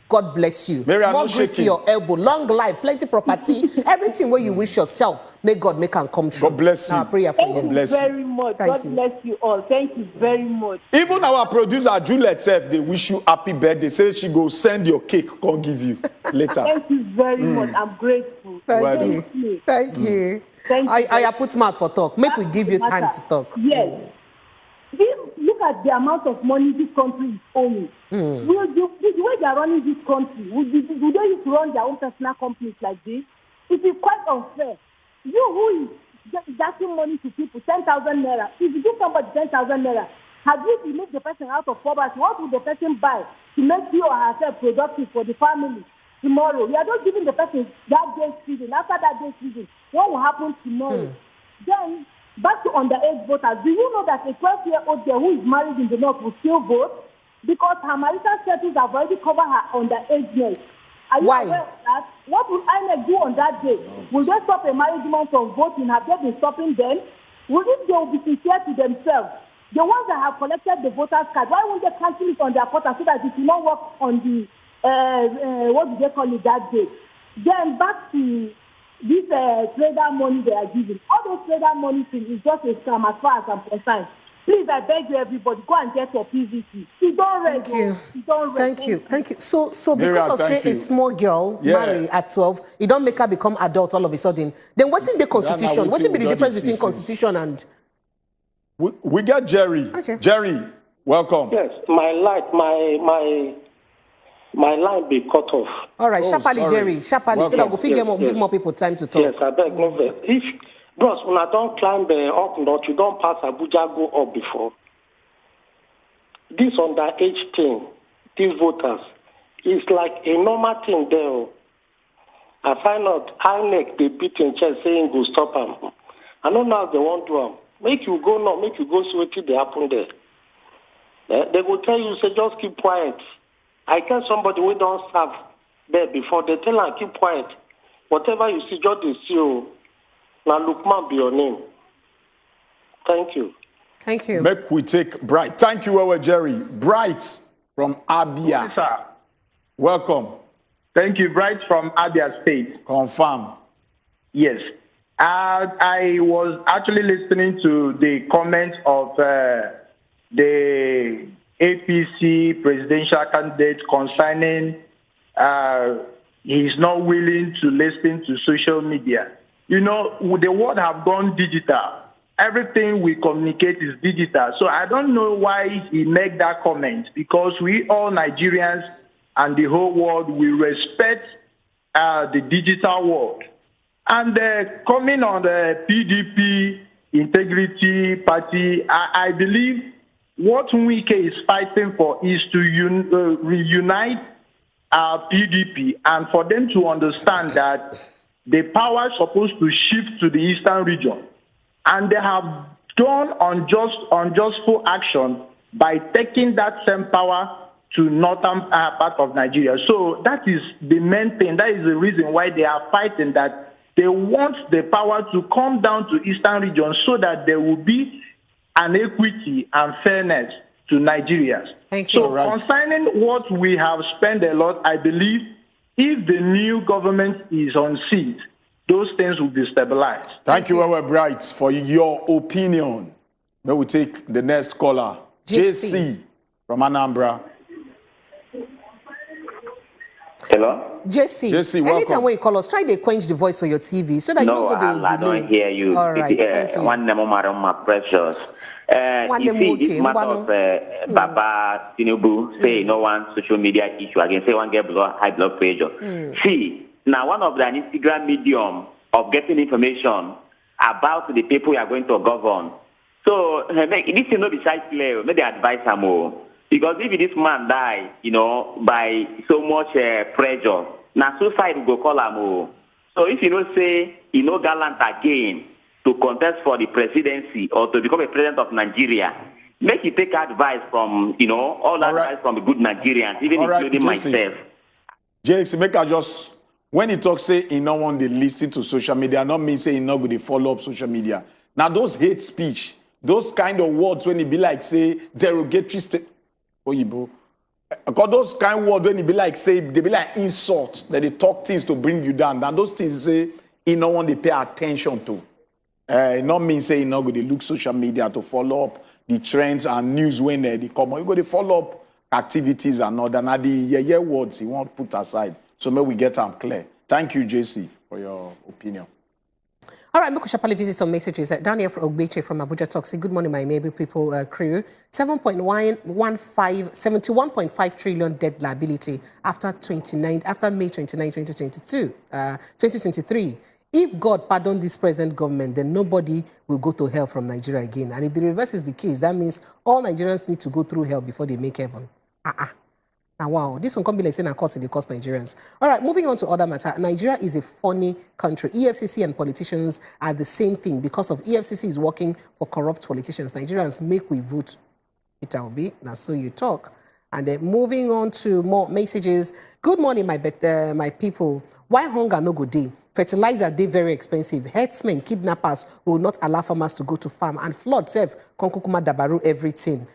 God bless you. Miriam, more grace to your elbow, long life, plenty property, everything where you wish yourself. May God make and come true. God bless you. Our prayer for you. Thank you very much. God bless you all. Thank you very much. Even our producer Juliet self, they wish you happy birthday. Say she go send your cake, come give you later. Thank you very much. I'm grateful. Thank you. Thank you. I put mouth for talk. Make we give you time to talk. Yes. Look at the amount of money this country is owing. The way they are running this country, would they used to run their own personal companies like this? It is quite unfair. You who is getting money to people, 10,000 naira. If you give somebody 10,000 naira, have you removed the person out of poverty? What would the person buy to make you or herself productive for the family tomorrow? We are not giving the person that day's feeding. After that day's feeding, what will happen tomorrow? Then, back to underage voters. Do you know that a 12-year-old girl who is married in the north will still vote? Because her marital status have already covered her underageness. Are you aware of that? What will INEC do on that day? Will they stop a married woman from voting? Have they been stopping them? Will they will be sincere to themselves? The ones that have collected the voters card, why won't they cancel it on their portal so that it will not work on the, what do they call it that day? Then back to this trader money they are giving. All those trader money things is just a scam as far as I'm concerned. Please, I beg you, everybody, go and get your PVC. Thank you. So because of say a small girl marry at 12, it don't make her become adult all of a sudden. Then what's in the constitution? What's in the difference between constitution and? We get Jerry. Okay. Jerry, welcome. Yes, my line be cut off. All right, Shapali Jerry, Shapali, so that we give more people time to talk. Yes, I beg no vex. If bros, when I don't climb up north, you don't pass Abuja, go up before. This underage thing, these voters, is like a normal thing there. I find out INEC they beat in chest saying go stop them. I don't know how they want to them. Make you go now, make you go see what they happen there. They will tell you, say just keep quiet. I tell somebody we don't serve there before, they tell them keep quiet. Whatever you see, just see you. Now Lukman be your name. Thank you. Thank you. Make we take Bright. Thank you, Jerry. Bright from Abia. Yes, sir. Welcome. Thank you, Bright from Abia State. Confirm. Yes. I was actually listening to the comments of the APC presidential candidate concerning he's not willing to listen to social media. You know, the world have gone digital. Everything we communicate is digital. So I don't know why he made that comment, because we all Nigerians and the whole world, we respect the digital world. And coming on the PDP integrity party, I believe what Wike is fighting for is to reunite PDP and for them to understand that the power is supposed to shift to the eastern region. And they have done unjustful action by taking that same power to northern part of Nigeria. So that is the main thing. That is the reason why they are fighting, that they want the power to come down to eastern region so that there will be an equity and fairness to Nigerians. Thank you. So concerning what we have spent a lot, I believe if the new government is on seat, those things will be stabilized. Thank you, Wewe Bright, for your opinion. Now we take the next caller, JC from Anambra. Hello? JC, welcome. Anytime when you call us, try to quench the voice for your TV so that you don't go to I don't hear you. All right, thank you. One name, my precious. You see, this matter of Baba Tinubu say no one social media issue again, say one get high blood pressure. See, now one of the Instagram medium of getting information about the people you are going to govern. So this is not besides clear. Maybe advise some more. Because if this man die, by so much pressure, now suicide will go call him. So if you don't say gallant again to contest for the presidency or to become a president of Nigeria, make you take advice from all advice from the good Nigerians, even including myself. JC, make I just when he talks say he not want to listen to social media, not mean say he not going to follow up social media. Now those hate speech, those kind of words when he be like say derogatory because those kind of words when he be like say they be like insults that they talk things to bring you down. And those things say he not want to pay attention to. It not mean say he not going to look social media to follow up the trends and news when they come. You go to follow up activities and all that. Now the words he want put aside. So may we get them clear. Thank you, JC, for your opinion. All right, Moko visit some messages. Daniel Ogbeche from Abuja talks. Good morning, my maybe people crew. 71.5 trillion debt liability after May 29, 2023. If God pardon this present government, then nobody will go to hell from Nigeria again. And if the reverse is the case, that means all Nigerians need to go through hell before they make heaven. Now, wow, this one can't be like saying, of course, it costs Nigerians. All right, moving on to other matter. Nigeria is a funny country. EFCC and politicians are the same thing. Because of EFCC is working for corrupt politicians. Nigerians make we vote. It will be. Now, so you talk. And then moving on to more messages. Good morning, my people. Why hunger no go day? Fertilizer they very expensive. Herdsmen, kidnappers will not allow farmers to go to farm. And flood self, konkukuma dabaru everything.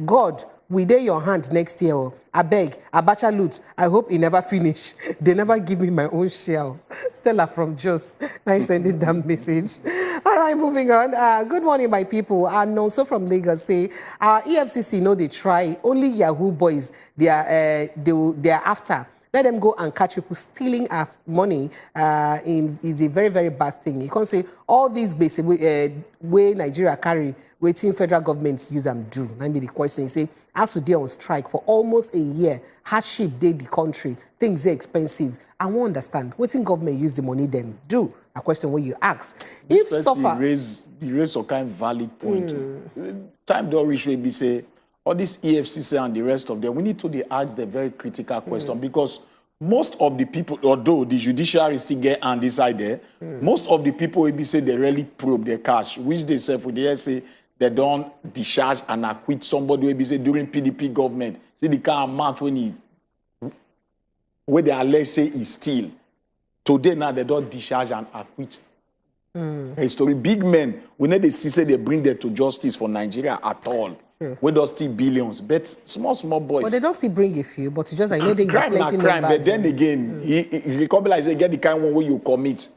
God, we dey your hand next year. I beg, Abacha loot. I hope it never finish. They never give me my own shell. Stella from Jos. Nice sending that message. All right, moving on. Good morning, my people. And also from Lagos say, our EFCC know they try. Only Yahoo boys they are after. Let them go and catch people stealing our money. It's a very, very bad thing. You can't say all these basic way Nigeria carry, waiting federal governments use them do. Let me the question. You say, as today on strike for almost a year, hardship did the country, things are expensive. I won't understand. Waiting government use the money them do. A question where you ask. If suffer, you raise some kind of valid point. Time don't reach where we say, all this EFCC and the rest of them, we need to ask the very critical question because most of the people, although the judiciary still get undecided there, most of the people will be say they really probe their cash, which they say for the say they don't discharge and acquit somebody will be say during PDP government. See the kind of amount where they allege say is steal. Today now they don't discharge and acquit. A story big men, we need to see say they bring them to justice for Nigeria at all. We don't steal billions, but small boys. But they don't still bring a few, but it's just I know they crime not crime, but then again, you come like say get the kind of one where you commit,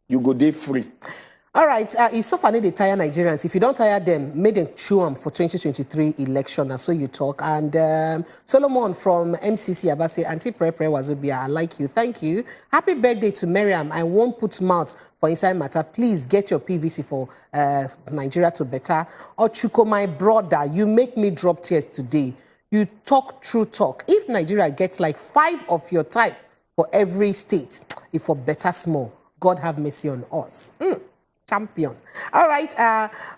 you go day free. All right, it's so funny they tire Nigerians. If you don't tire them, make them chew them for 2023 election. And so you talk. And Solomon from MCC Abase, Auntie Pre Wazobia, I like you. Thank you. Happy birthday to Miriam. I won't put mouth for inside matter. Please get your PVC for Nigeria to better. Ochuko, my brother, you make me drop tears today. You talk true talk. If Nigeria gets like 5 of your type for every state, if for better small, God have mercy on us. Champion. All right.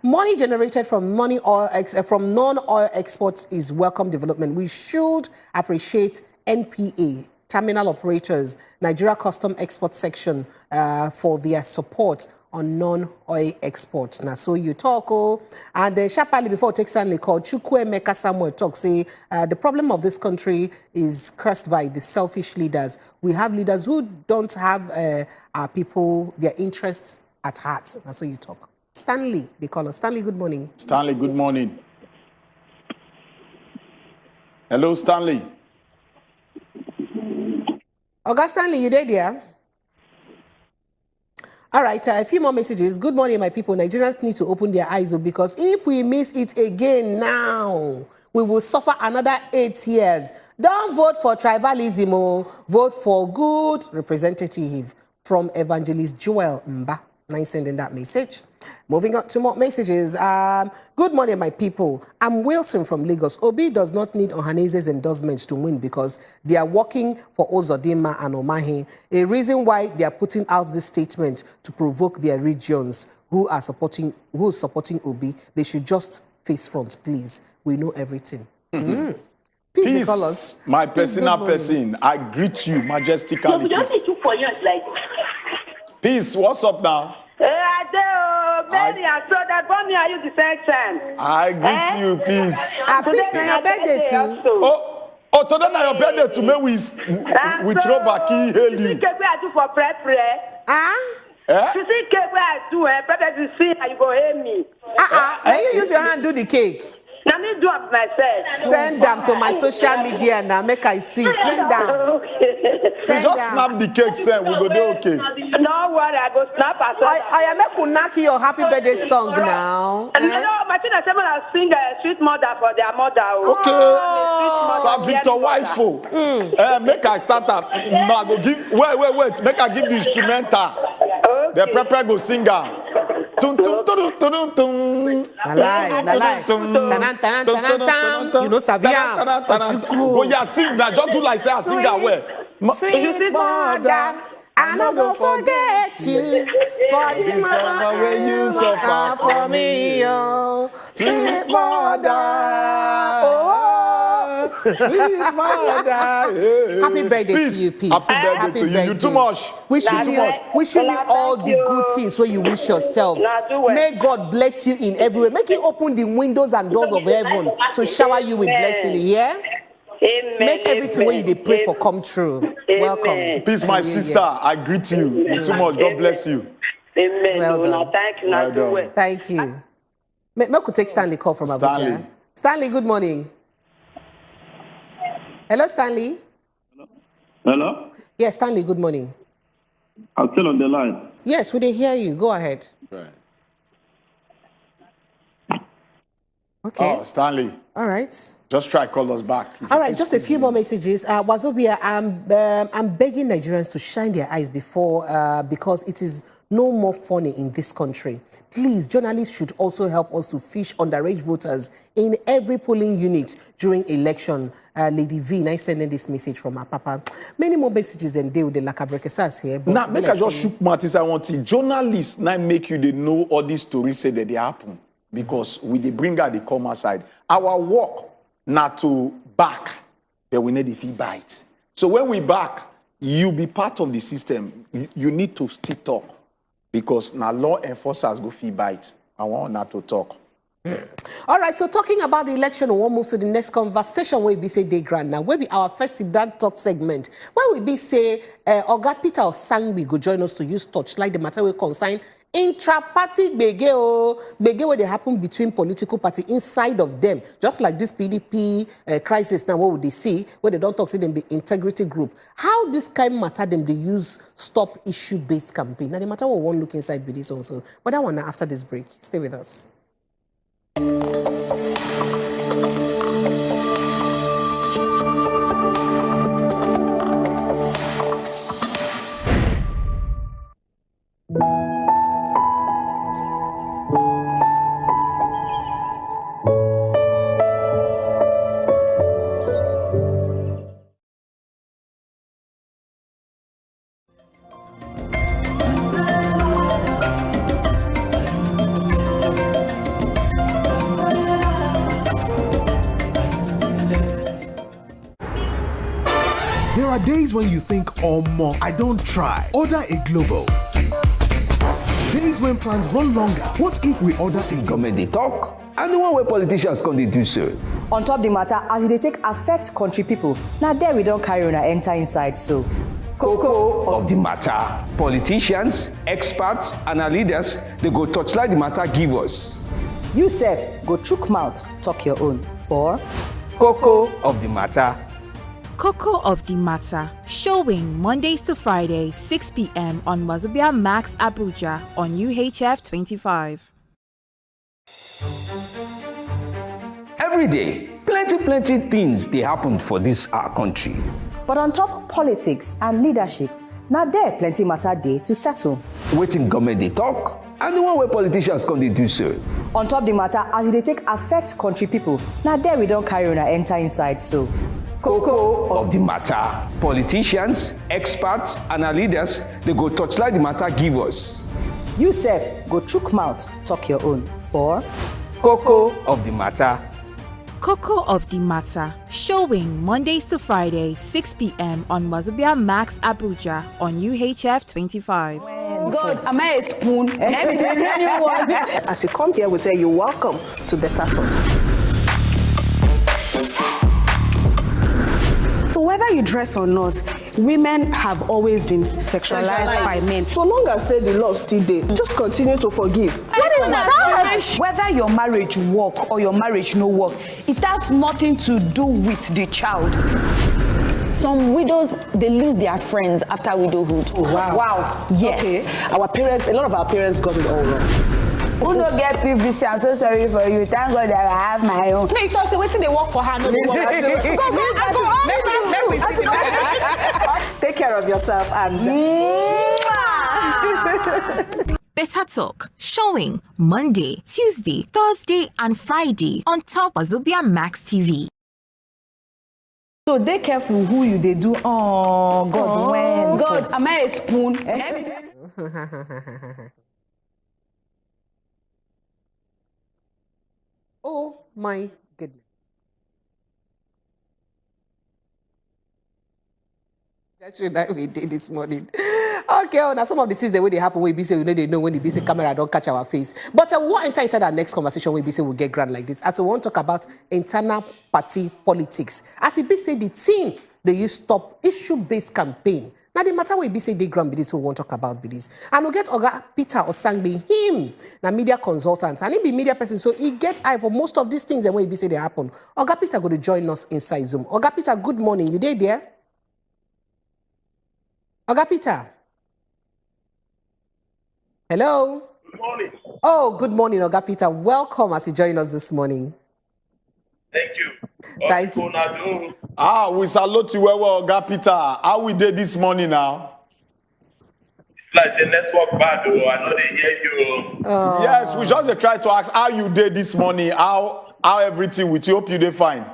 Money generated from from non-oil exports is welcome development. We should appreciate NPA, terminal operators, Nigeria Custom Export Section for their support on non-oil exports. Now, so you talk, and sharply before take Stanley called Chukwuemeka Samuel talk, say the problem of this country is cursed by the selfish leaders. We have leaders who don't have our people, their interests at heart. That's what you talk. Stanley, they call us. Stanley, good morning. Stanley, good morning. Hello, Stanley. August Stanley, you there? All right, a few more messages. Good morning, my people. Nigerians need to open their eyes because if we miss it again now, we will suffer another 8 years. Don't vote for tribalism, vote for good representative. From Evangelist Joel Mba. Nice sending that message. Moving on to more messages. Good morning, my people. I'm Wilson from Lagos. Obi does not need Ohanese's endorsements to win because they are working for Ozodinma and Omahi. A reason why they are putting out this statement to provoke their regions who is supporting Obi. They should just face front, please. We know everything. Peace, my personal person. I greet you majestically. Peace, what's up now? Mary and so that Bonnie are you the same time? I greet you, peace. Peace na your birthday too. Oh, today na your birthday too. May we throw back hail you. You see what I do for prayer? You see what I do? Better to see how you go hear me. May you use your hand do the cake? Let me do it myself. Send them to my social media now. Make I see. Send them. You just snap the cake, sir. We go do okay. No worry, I go snap as well. I am a kunaki your happy birthday song now. No, my children say I sing a sweet mother for their mother. Okay. Sir Victor Wifo. Make I start up. No, I go give. Wait. Make I give the instrumental. Okay. The prepare go singer. Tum tum tum tum tum. Lie. You know Savia. Go yeah, sing that. Just do like say I sing that way. Sweet mother, I no go forget you for the mama way you suffer for me, oh. Sweet mother, oh. Sweet mother. Happy birthday to you, peace. Happy birthday to you. You too much. Wishing you all the good things where you wish yourself. May God bless you in every way. Make you open the windows and doors of heaven to shower you with blessing. Yeah. Amen. Make everything when you pray for come true. Amen. Welcome. Peace, my sister. I greet you. You too much. God bless you. Amen. Well done. Thank you. Well done. Thank you. May could take Stanley call from Abuja. Stanley, good morning. Hello, Stanley. Hello? Yes, Stanley, good morning. I'm still on the line. Yes, we did hear you. Go ahead. Right. Okay. Oh, Stanley. All right. Just try call us back. All right, just a few more messages. Wazobia, I'm begging Nigerians to shine their eyes because it is no more funny in this country. Please, journalists should also help us to fish underage voters in every polling unit during election. Lady V, nice sending this message from our papa. Many more messages than they with the Lakabrekesas here. Now, make I just shoot Martis. I want to journalists now make you they know all these stories say that they happen because we they bring out the comma side. Our work not to back, but we need if he bite. So when we back, you be part of the system. You need to still talk. Because now law enforcers go fee bite. I want not to talk. All right, so talking about the election, we will move to the next conversation where we say day grand now. Where be our first sit-down talk segment. Where we be say Oga Peter or Sangbi go join us to use Torchlight the matter we concern intra-party gbege where they happen between political party inside of them. Just like this PDP crisis now, what would they see? Where they don't talk, say them be integrity group. How this kind of matter them they use stop issue-based campaign. Now the matter we won't look inside with this also. But that one after this break. Stay with us. There are days when you think, oh, more, I don't try. Order a Glovo. Days when plans run longer. What if we order a Glovo? Government they talk, and the one where politicians come they do so. On top the matter, as they take affect country people, now there we don't carry on and enter inside so. Cocoa of the matter. Politicians, experts, and our leaders, they go torchlight the matter give us. You sef, go chook mouth, talk your own. For Cocoa of the matter. Cocoa of the Matter, showing Mondays to Fridays, 6 p.m. on Wazobia Max Abuja on UHF 25. Every day, plenty things they happen for this our country. But on top politics and leadership, now there plenty matter day to settle. Waiting government they talk, and the one where politicians come they do so. On top the matter, as they take affect country people, now there we don't carry on enter inside so. Cocoa of the Matter. Politicians, experts, and our leaders, they go touchlight the matter give us. You sef, go chook mouth, talk your own. For Cocoa of the Matter. Cocoa of the Matter, showing Mondays to Fridays, 6 p.m. on Wazobia Max Abuja on UHF 25. God, am I a spoon? Anyone? As you come here, we tell you welcome to Better Talk. So whether you dress or not, women have always been sexualized by men. So long as say the love still there, just continue to forgive. What is that? Whether your marriage work or your marriage no work, it has nothing to do with the child. Some widows, they lose their friends after widowhood. Oh, wow. Yes. Okay. A lot of our parents got it all wrong. Who no get PVC? I'm so sorry for you. Thank God that I have my own. Make sure say waiting they work for her. No, they work. Go. Take care of yourself and. Better Talk, showing Monday, Tuesday, Thursday, and Friday on top Wazobia Max TV. So they careful who you they do. Oh God, when God, am I a spoon? Oh my goodness. That's what we did this morning. Okay, now some of the things the way they happen, we be say, they know when the BC camera don't catch our face. But we'll enter inside our next conversation, we be say we'll get grand like this. As we want to talk about internal party politics. As it be say the team, they use stop issue-based campaign. Now the matter we be say they grand be this we want to talk about be this. And we get Oga Peter Osangbe, him, now media consultant, and he be media person, so he get eye for most of these things and when he be say they happen. Oga Peter go to join us inside Zoom. Oga Peter, good morning. You there? Oga Peter. Hello. Good morning. Oh, good morning, Oga Peter. Welcome as you join us this morning. Thank you. Thank you. We salute you well, Oga Peter. How we did this morning now? Like the network bad, though. I know they hear you. Yes, we just try to ask how you did this morning. How everything with you? Hope you did fine.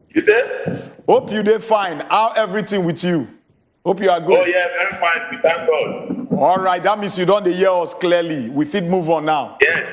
You said? Hope you did fine. How everything with you? Hope you are good. Oh yeah, very fine. We thank God. All right, that means you don't hear us clearly. We fit move on now. Yes.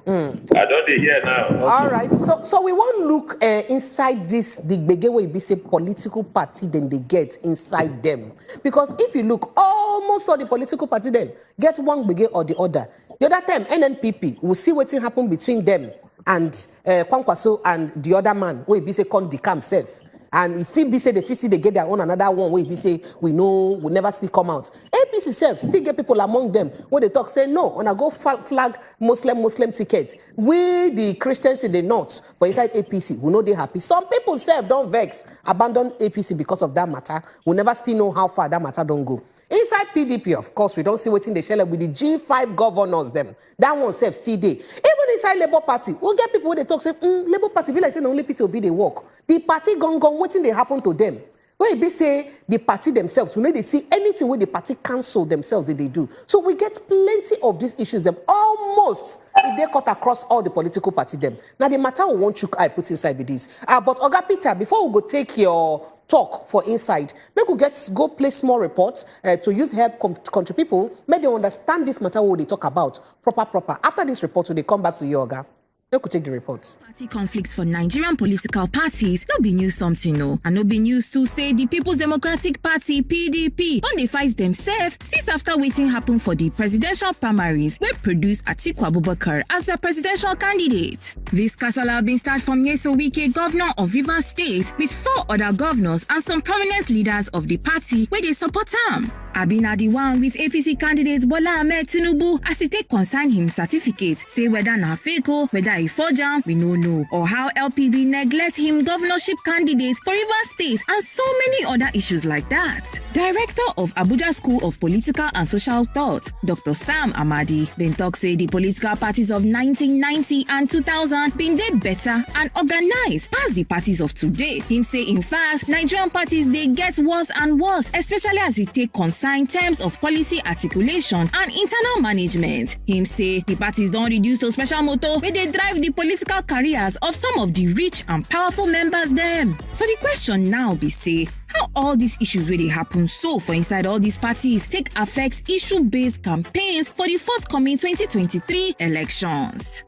I don't hear now. Okay. All right. So we want to look inside this the big way we say political party then they get inside them. Because if you look, almost all the political party then get one big or the other. The other time, NNPP, we'll see what's happen between them and Kwankwaso and the other man, we be say con the camp self. And if it be say they get their own another one, where we say we know we never still come out. APC self still get people among them when they talk say no, on a go flag Muslim ticket. We the Christians in the north for inside APC, we know they happy. Some people self don't vex, abandon APC because of that matter. We never still know how far that matter don't go. Inside PDP, of course, we don't see waiting the shell with the G5 governors them. That one self still there. Even inside Labour Party, we'll get people when they talk say, Labour Party be like saying only people be they work. The party gone waiting they happen to them. When they say the party themselves, they see anything where the party cancel themselves they do. So we get plenty of these issues them almost they cut across all the political party them. Now the matter we want you I put inside with this. But Oga Peter, before we go take your talk for inside, make we go play small reports to use help country people, make they understand this matter what they talk about proper. After this report, they come back to you, Oga. They could take the reports. Party conflicts for Nigerian political parties not be news something no, and no be news to say the People's Democratic Party (PDP) when they fight themselves since after waiting happen for the presidential primaries wey produce Atiku Abubakar as their presidential candidate. This kasala been started from Nyesom Wike, governor of Rivers State, with 4 other governors and some prominent leaders of the party where they support him. Abina the one with APC candidate Bola Ahmed Tinubu as he take consign him certificate, say whether na fake or whether he forge am, we no know. Or how LPB neglect him governorship candidate for Rivers State and so many other issues like that. Director of Abuja School of Political and Social Thought, Dr. Sam Amadi, then talk say the political parties of 1990 and 2000 been dey better and organized past the parties of today. Him say in fact, Nigerian parties they get worse and worse, especially as he take consign terms of policy articulation and internal management. Him say the parties don't reduce to special motor where they drive the political careers of some of the rich and powerful members them. So the question now be say, how all these issues really happen so for inside all these parties take affect issue-based campaigns for the forthcoming 2023 elections?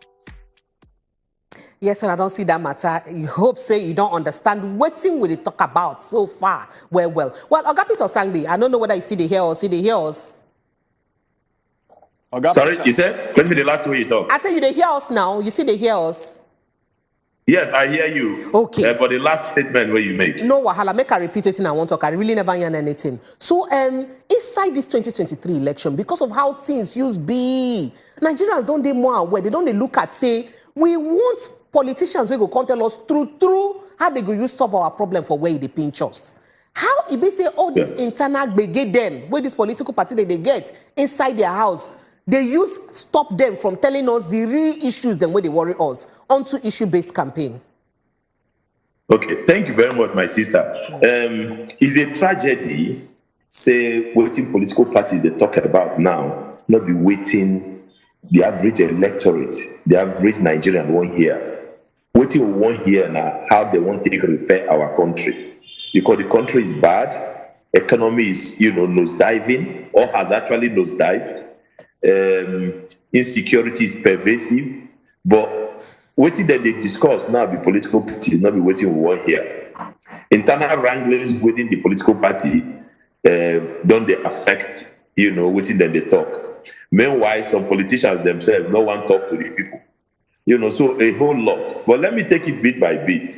Yes, and I don't see that matter. You hope say you don't understand what thing we talk about so far. Well, Ogapito Sangbi, I don't know whether you see the hair or see the hairs. Sorry, you said? When be the last way you talk? I said you the hear us now. You see the hairs. Yes, I hear you. Okay. For the last statement where you make. No wahala, make I repeat it and I won't talk. I really never hear anything. So inside this 2023 election, because of how things used be, Nigerians don't they more aware. They don't they look at say, we want politicians we go come tell us through how they go use solve our problem for where they pinch us. How it be say all this internal gbege them, where this political party they get inside their house, they use stop them from telling us the real issues them where they worry us onto issue-based campaign. Okay, thank you very much, my sister. It's a tragedy, say, waiting political parties they talk about now, not be waiting the average electorate, the average Nigerian won't hear. Waiting we won't hear now how they want to repair our country. Because the country is bad, economy is, nosediving, or has actually nosedived. Insecurity is pervasive, but waiting that they discuss now be political parties, not be waiting we want here. Internal wranglings within the political party don't they affect, waiting that they talk. Meanwhile, some politicians themselves no one talk to the people. So a whole lot. But let me take it bit by bit.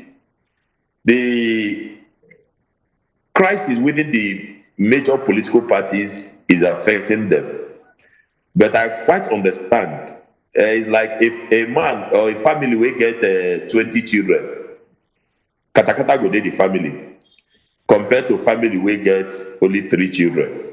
The crisis within the major political parties is affecting them. But I quite understand. It's like if a man or a family will get 20 children, katakata go dey the family, compared to family will get only 3 children.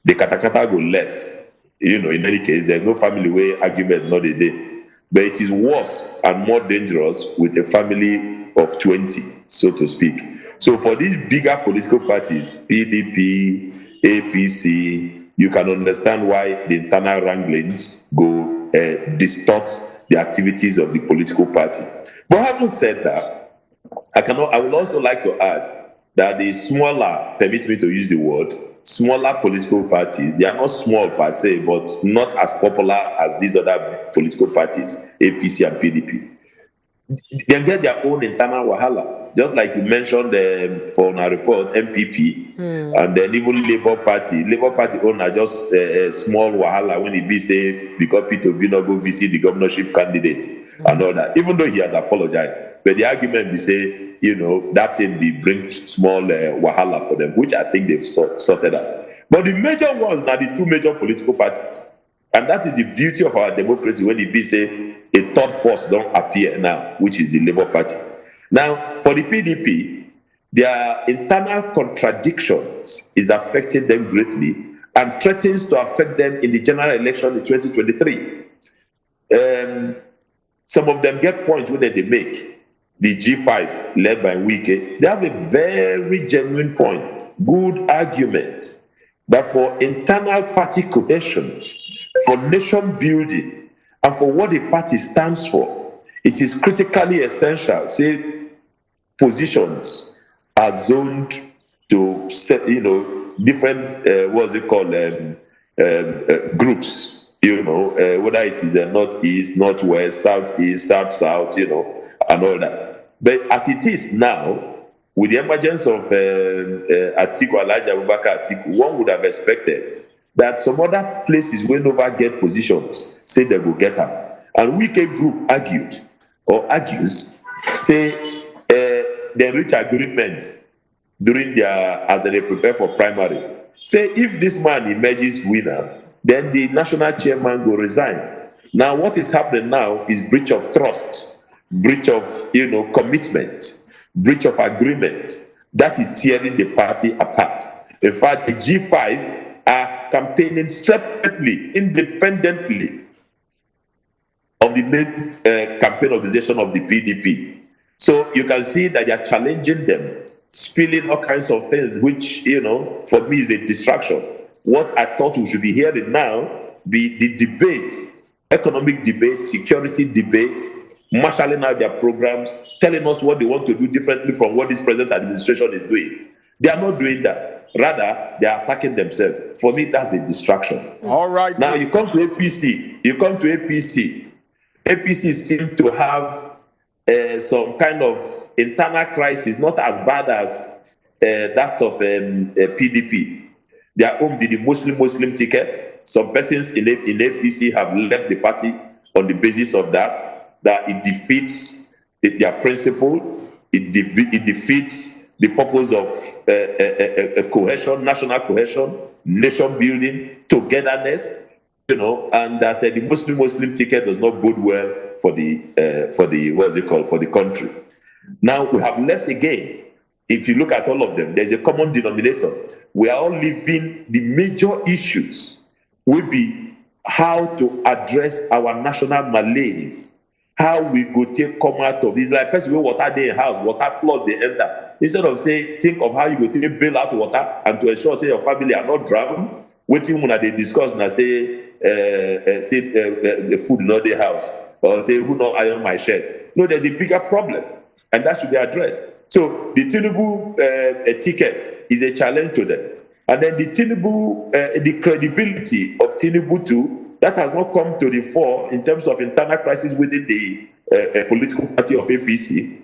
The katakata go less. In any case, there's no family where argument not a day. But it is worse and more dangerous with a family of 20, so to speak. So for these bigger political parties, PDP, APC, you can understand why the internal wranglings go distort the activities of the political party. But having said that, I would also like to add that the smaller, permit me to use the word, smaller political parties, they are not small per se, but not as popular as these other political parties, APC and PDP. They get their own internal wahala. Just like you mentioned for our report, MPP, and then even Labour Party. Labour Party owner just a small wahala when he be say because Peter Obi not go visit the governorship candidate and all that. Even though he has apologized, but the argument be say, that thing be bring small wahala for them, which I think they've sorted out. But the major ones are the 2 major political parties, and that is the beauty of our democracy when it be say a third force don't appear now, which is the Labour Party. Now, for the PDP, their internal contradictions is affecting them greatly and threatens to affect them in the general election in 2023. Some of them get points where they make. The G5, led by Wike, they have a very genuine point, good argument, that for internal party cohesion, for nation building, and for what the party stands for, it is critically essential, say, positions are zoned to set, different, groups, whether it is the northeast, northwest, southeast, south, and all that. But as it is now, with the emergence of Atiku, Alhaji Abubakar Atiku, one would have expected that some other places will never get positions, say they will get them. And Wike Group argues, say, they reach agreement during as they prepare for primary. say if this man emerges winner, then the national chairman will resign. Now, what is happening now is breach of trust, breach of commitment, breach of agreement. That is tearing the party apart. In fact, the G5 are campaigning separately, independently of the main campaign organization of the PDP. So you can see that they are challenging them, spilling all kinds of things, which, for me is a distraction. What I thought we should be hearing now be the debate, economic debate, security debate, marshalling out their programs, telling us what they want to do differently from what this present administration is doing. They are not doing that. Rather, they are attacking themselves. For me, that's a distraction. All right. Now you come to APC. APC seems to have some kind of internal crisis, not as bad as that of PDP. Their own be the Muslim ticket. Some persons in APC have left the party on the basis of that it defeats their principle, it defeats the purpose of cohesion, national cohesion, nation building, togetherness, and that the Muslim ticket does not bode well for the country. Now we have left again. If you look at all of them, there's a common denominator. We are all living the major issues will be how to address our national malaise, how we go come out of this. Like person with water they in house, water flood they enter. Instead of think of how you go take bail out water and to ensure say your family are not drowned. Waiting when they discuss and say the food not the house or say who not iron my shirt. No, there's a bigger problem, and that should be addressed. So the Tinubu ticket is a challenge to them. And then the Tinubu, the credibility of Tinubu too, that has not come to the fore in terms of internal crisis within the political party of APC.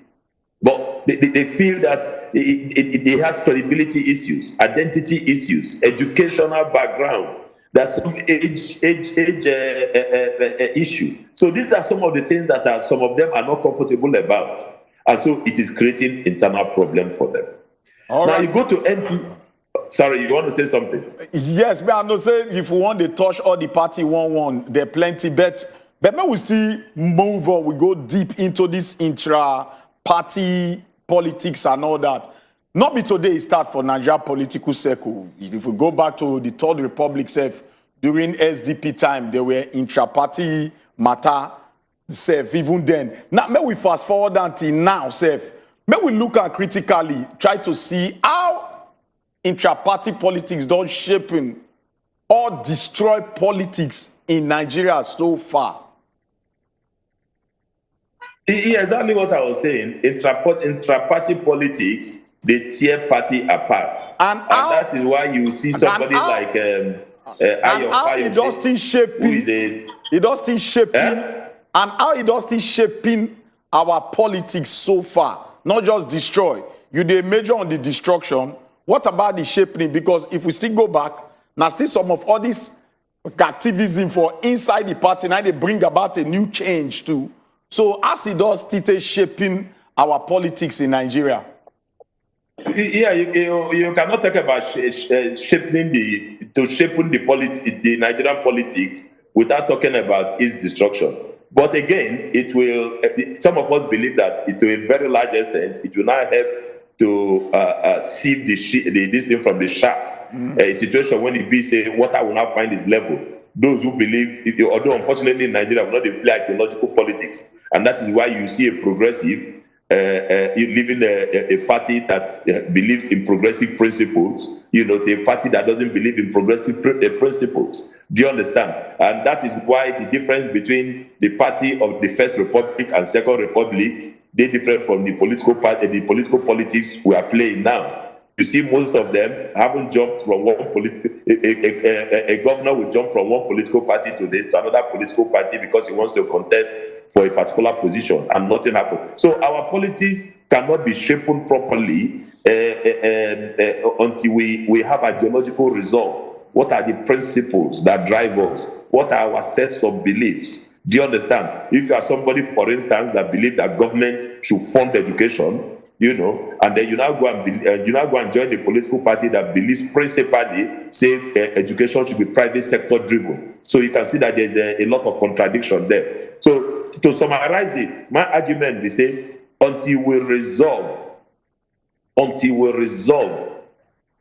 But they feel that it has credibility issues, identity issues, educational background, there's some age issue. So these are some of the things that some of them are not comfortable about. And so it is creating internal problem for them. All now right. You go to NP. Sorry, you want to say something? Yes, but I'm not saying if we want to touch all the party one, there are plenty. But when we still move on, we go deep into this intra-party politics and all that. Not be today start for Nigeria political circle. If we go back to the Third Republic during SDP time, there were intra-party matter. Even then. Now, may we fast forward until now, may we look at critically, try to see how intra-party politics don't shaping or destroy politics in Nigeria so far. Yeah, exactly what I was saying. Intra-party politics, they tear party apart. And that is why you see somebody like how it does still shaping. It does still shaping. And how it does still shaping our politics so far, not just destroy. You did major on the destruction. What about the shaping? Because if we still go back, now still some of all this activism for inside the party, now they bring about a new change too. So as it does still shaping our politics in Nigeria. Yeah, you cannot talk about shaping the Nigerian politics without talking about its destruction. But again, it will. Some of us believe that to a very large extent, it will not help to sieve this thing from the shaft. A situation when it be say water will not find its level. Those who believe, although unfortunately in Nigeria, will not play ideological politics, and that is why you see a progressive living a party that believes in progressive principles, to a party that doesn't believe in progressive principles. Do you understand? And that is why the difference between the party of the First Republic and Second Republic, they different from the political party, the political politics we are playing now. You see, most of them haven't jumped from one a governor will jump from one political party to another political party because he wants to contest for a particular position, and nothing happened. So our politics cannot be shaped properly until we have ideological resolve. What are the principles that drive us? What are our sets of beliefs? Do you understand? If you are somebody, for instance, that believes that government should fund education, and then you now go and join the political party that believes principally say education should be private sector driven. So you can see that there's a lot of contradiction there. So to summarize it, my argument is say until we resolve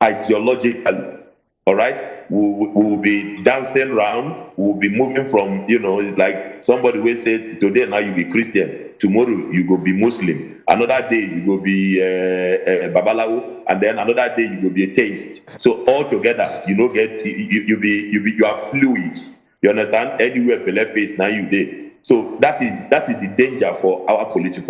ideologically, all right, we will be dancing around, we'll be moving from, it's like somebody will say, today now you be Christian, tomorrow you go be Muslim, another day you go be Babalawo, and then another day you go be a theist. So all together, you are fluid. You understand? Anywhere below face, now you there. So that is the danger for our policy.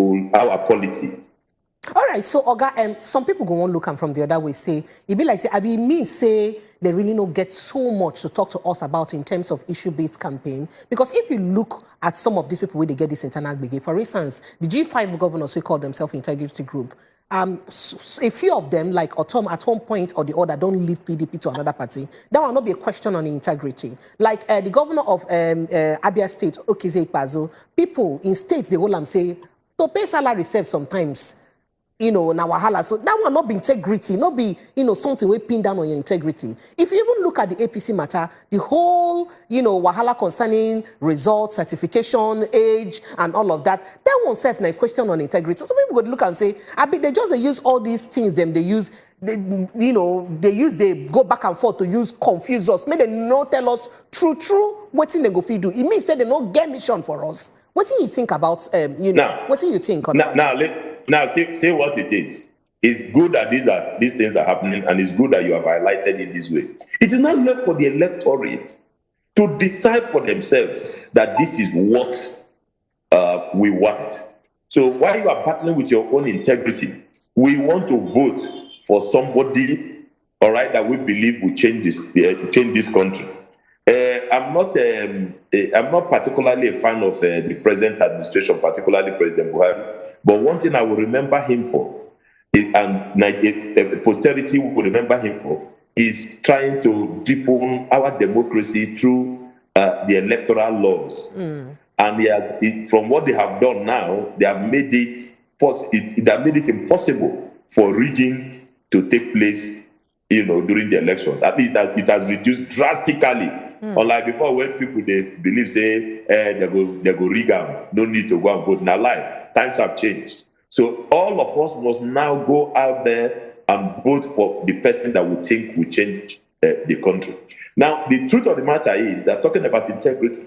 All right, so Oga, some people go on look and from the other way say, it be like say, I mean say they really don't get so much to talk to us about in terms of issue-based campaign. Because if you look at some of these people where they get this internal brigade, for instance, the G5 governors who call themselves Integrity Group, a few of them, like Otom, at one point or the other, don't leave PDP to another party. That will not be a question on integrity. Like the governor of Abia State, Okize Ikpazo, people in states, they hold and say, to pay salary self sometimes, na wahala. So that will not be integrity, not be, something we pin down on your integrity. If you even look at the APC matter, the whole, wahala concerning results, certification, age, and all of that one self na a question on integrity. So some people would look and say, they use all these things, they go back and forth to use confuse us. Maybe they no tell us true, what thing they go do. It means that they no get mission for us. What do you think about, what do you think on that? Now, say what it is. It's good that these things are happening, and it's good that you have highlighted it this way. It is not left for the electorate to decide for themselves that this is what we want. So while you are battling with your own integrity, we want to vote for somebody, all right, that we believe will change this country. I'm not particularly a fan of the present administration, particularly President Buhari. But one thing I will remember him for, and posterity will remember him for, is trying to deepen our democracy through the electoral laws. And from what they have done now, they have made it impossible for rigging to take place, during the election. At least it has reduced drastically. Unlike before, when people they believe say they go rig them, no need to go and vote. Now, times have changed. So all of us must now go out there and vote for the person that we think will change the country. Now, the truth of the matter is that talking about integrity,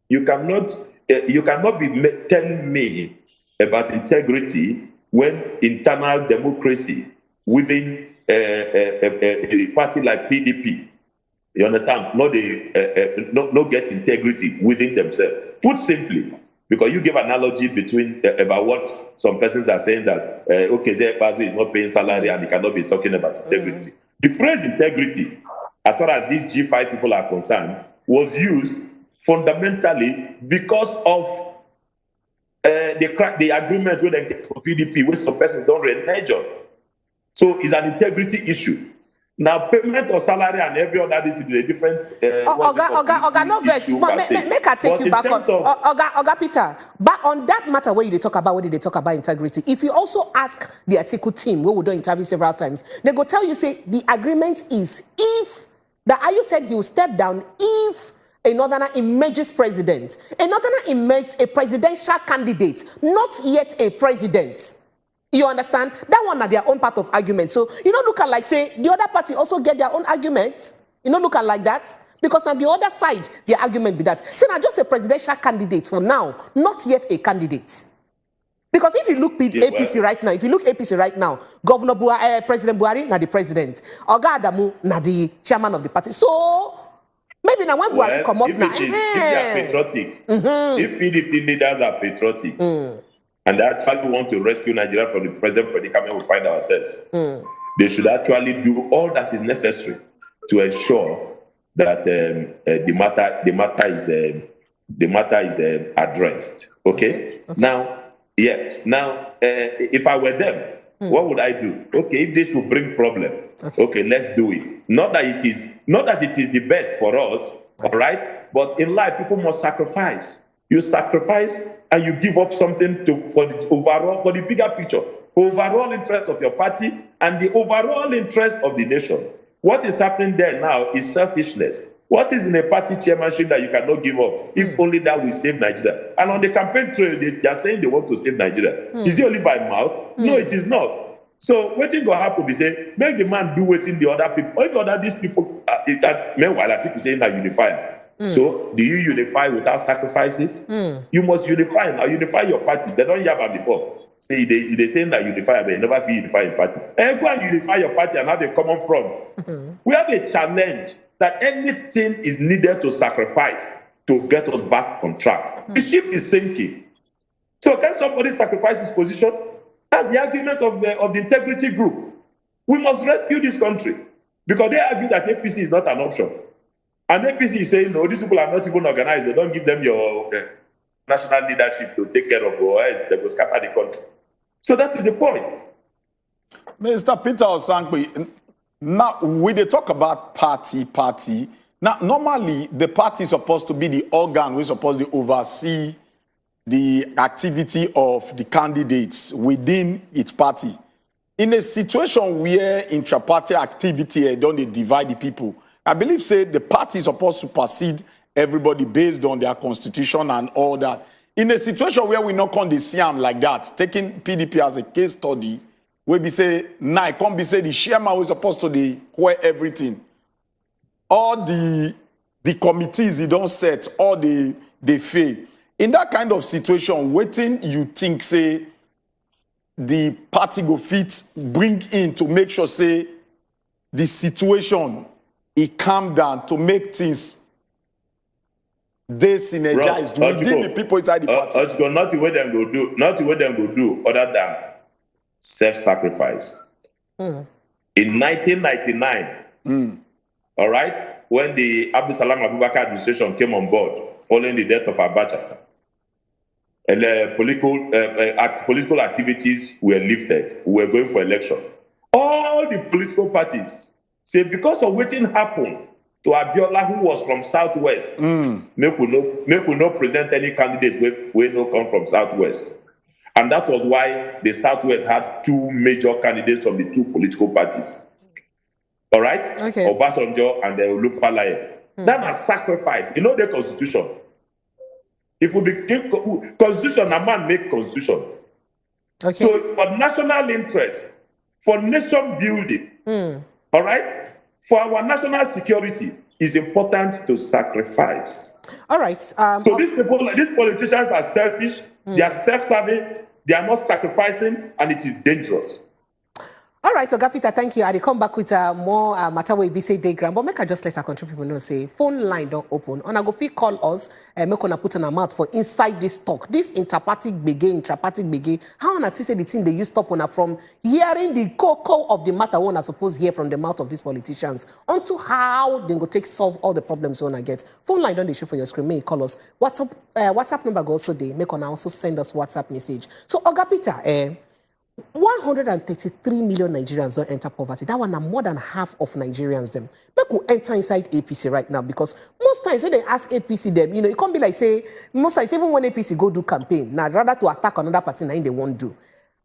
you cannot be telling me about integrity when internal democracy within a party like PDP, you understand, not get integrity within themselves. Put simply, because you give analogy between about what some persons are saying that Zé is not paying salary and he cannot be talking about integrity. The phrase integrity, as far as these G5 people are concerned, was used fundamentally because of the agreement with the PDP, which some persons don't renege on. So it's an integrity issue. Now, payment of salary and every other is a different. Oga, no vex. Make I take you back on. Oga Peter, but on that matter where they talk about integrity, if you also ask the Article team, where we don't interview several times, they go tell you, say, the agreement is if the Ayu said he will step down if a northerner emerges president. A northerner emerged a presidential candidate, not yet a president. You understand? That one are their own part of argument. So you don't look at like, say, the other party also get their own argument. You don't look at like that. Because now the other side, their argument be that. So now just a presidential candidate for now, not yet a candidate. Because if you look APC right now, Governor Buhari, President Buhari, now the president. Oga Adamu, now the chairman of the party. So maybe now when Buhari come up now. If they are patriotic, if PDP leaders are patriotic, and they actually want to rescue Nigeria from the present predicament we find ourselves, they should actually do all that is necessary to ensure that the matter is addressed. Okay? Now, if I were them, what would I do? Okay, if this will bring problem, okay, let's do it. Not that it is the best for us, all right? But in life, people must sacrifice. You sacrifice and you give up something for the bigger picture, for overall interest of your party and the overall interest of the nation. What is happening there now is selfishness. What is in a party chairmanship that you cannot give up if only that will save Nigeria? And on the campaign trail, they are saying they want to save Nigeria. Is it only by mouth? No, it is not. So what is going to happen? They say, make the man do what in the other people. Or if these people, meanwhile, I think you say now unify. So do you unify without sacrifices? You must unify now. Unify your party. They don't have it before. Say they say that unify, but you never feel unify your party. And go and unify your party and have a common front. We have a challenge that anything is needed to sacrifice to get us back on track. The ship is sinking. So can somebody sacrifice his position? That's the argument of the integrity group. We must rescue this country because they argue that APC is not an option. And APC is saying, no, these people are not even organized. They don't give them your national leadership to take care of, or else they will scatter the country. So that is the point. Mr. Peter Osankwe, now we dey talk about party. Now, normally, the party is supposed to be the organ we're supposed to oversee the activity of the candidates within its party. In a situation where intra-party activity don't they divide the people, I believe say the party is supposed to supersede everybody based on their constitution and all that. In a situation where we not on the CM like that, taking PDP as a case study, we be say, nah, it can't be say the chairman was supposed to quit everything. All the committees he don't set, all they fail. In that kind of situation, waiting you think say the party go fit bring in to make sure say the situation it calm down to make things they synergized within the people inside the party. Nothing what them go do other than self-sacrifice. In 1999, all right, when the Abdul Salam Abubakar administration came on board following the death of Abacha, and political activities were lifted. We were going for election. All the political parties say because of what happened to Abiola, who was from Southwest, make we not present any candidate we no come from Southwest. And that was why the Southwest had two major candidates from the two political parties. All right? Okay. Obasanjo and Olufalaye. That was sacrifice. You know the constitution. If we begin constitution, a man make constitution. Okay. So for national interest, for nation building, all right, for our national security, it's important to sacrifice. All right. So these people, these politicians are selfish. They are self-serving. They are not sacrificing, and it is dangerous. All right, so Gapita, thank you. I will come back with more matter where we say diagram, but make I just let our country people know, say, phone line don't open. And I go fit call us, make una put on a mouth for inside this talk. This intraparty begin. How on say the thing they use stop on from hearing the core of the matter one I suppose hear from the mouth of these politicians onto how they go take solve all the problems we wanna get. Phone line don't they show for your screen, may call us. WhatsApp number go also there. Make una also send us WhatsApp message. So Gapita, 133 million Nigerians don't enter poverty. That one are more than half of Nigerians them. Make we enter inside APC right now because most times when they ask APC them, it can't be like say most times even when APC go do campaign, now rather to attack another party, now they won't do.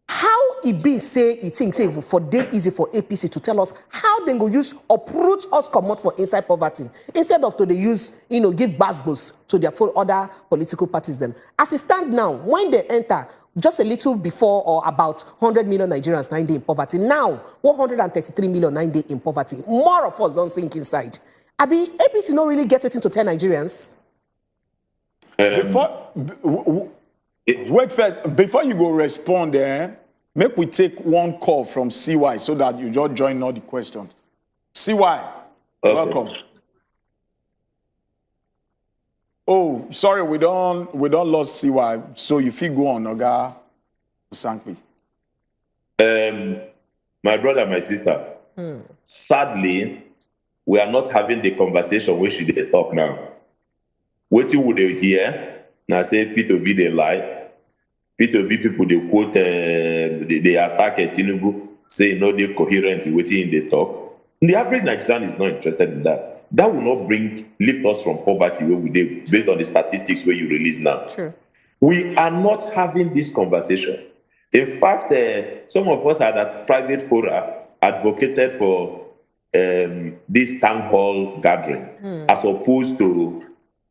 How it be say it thinks say for day easy for APC to tell us how they go use uproot us come out for inside poverty instead of to they use give basbos to their other political parties them. As it stand now, when they enter just a little before or about 100 million Nigerians 9 days in poverty. Now 133 million 9 days in poverty. More of us don't sink inside. Abi APC not really get it into 10 Nigerians. Wait first, before you go respond there, make we take one call from CY so that you just join all the questions. CY, welcome. Oh, sorry, we don't lost CY, so you feel go on, Oga Osankwe. My brother, my sister, sadly, we are not having the conversation where should they talk now. What you would hear? Now say P2B they lie. P2B people they quote they attack Tinubu, say they're coherent in what they talk. The average Nigerian is not interested in that. That will not lift us from poverty where we did based on the statistics where you release now. True. We are not having this conversation. In fact, some of us at that private fora advocated for this town hall gathering as opposed to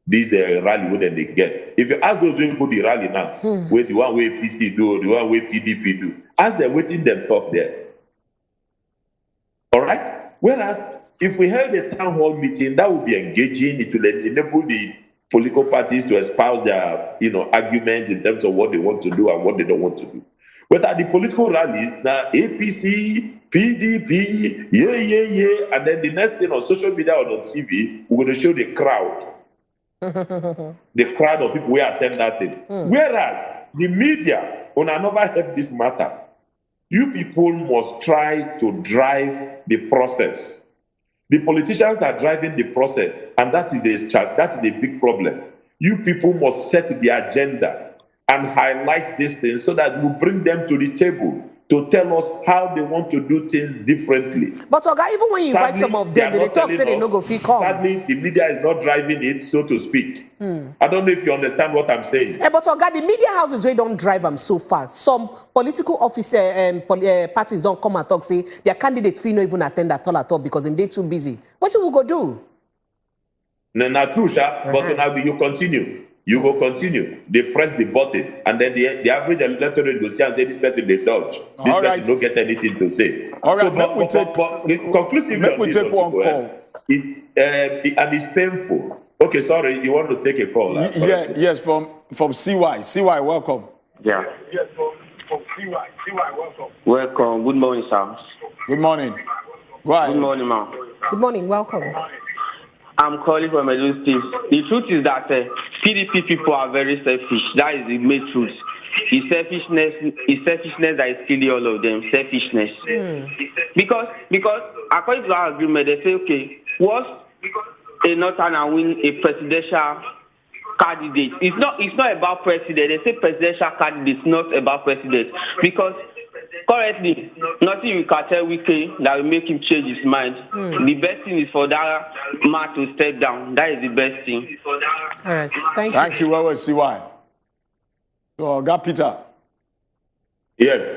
this rally where they get. If you ask those people the rally now, where the one way PC do, the one way PDP do, ask them waiting them talk there. All right? Whereas if we held a town hall meeting, that would be engaging. It will enable the political parties to espouse their, arguments in terms of what they want to do and what they don't want to do. But at the political rallies, now APC, PDP, yeah, and then the next thing on social media or on TV, we're going to show the crowd. The crowd of people who attend that thing. Whereas the media, on another help this matter, you people must try to drive the process. The politicians are driving the process, and that is a big problem. You people must set the agenda and highlight these things so that we bring them to the table to tell us how they want to do things differently. But Oga, even when you invite some of them, they talk say they no go fit come. Sadly, the media is not driving it, so to speak. I don't know if you understand what I'm saying. But Oga, the media houses we don't drive them so far. Some political officer and parties don't come and talk, say their candidate fee no even attend at all because they're too busy. What you will go do? No, true, Sha, but now you continue. You go continue. They press the button, and then the average electorate goes and say, "This person they dodge. This person don't get anything to say." All right, but conclusively, we take one call. And it's painful. Okay, sorry, you want to take a call? Yes, from CY. CY, welcome. Yeah. Yes, from CY, welcome. Welcome. Good morning, sir. Good morning. Right. Good morning, ma'am. Good morning. Welcome. I'm calling from Edo State. The truth is that PDP people are very selfish. That is the main truth. It's selfishness that is killing all of them. Selfishness. Because according to our agreement, they say, okay, once a northerner win a presidential candidate, it's not about president. They say presidential candidate, not about president. Because currently, nothing you can tell Wike that will make him change his mind. The best thing is for that man to step down. That is the best thing. All right. Thank you. Thank you, well, CY. So, got Peter. Yes.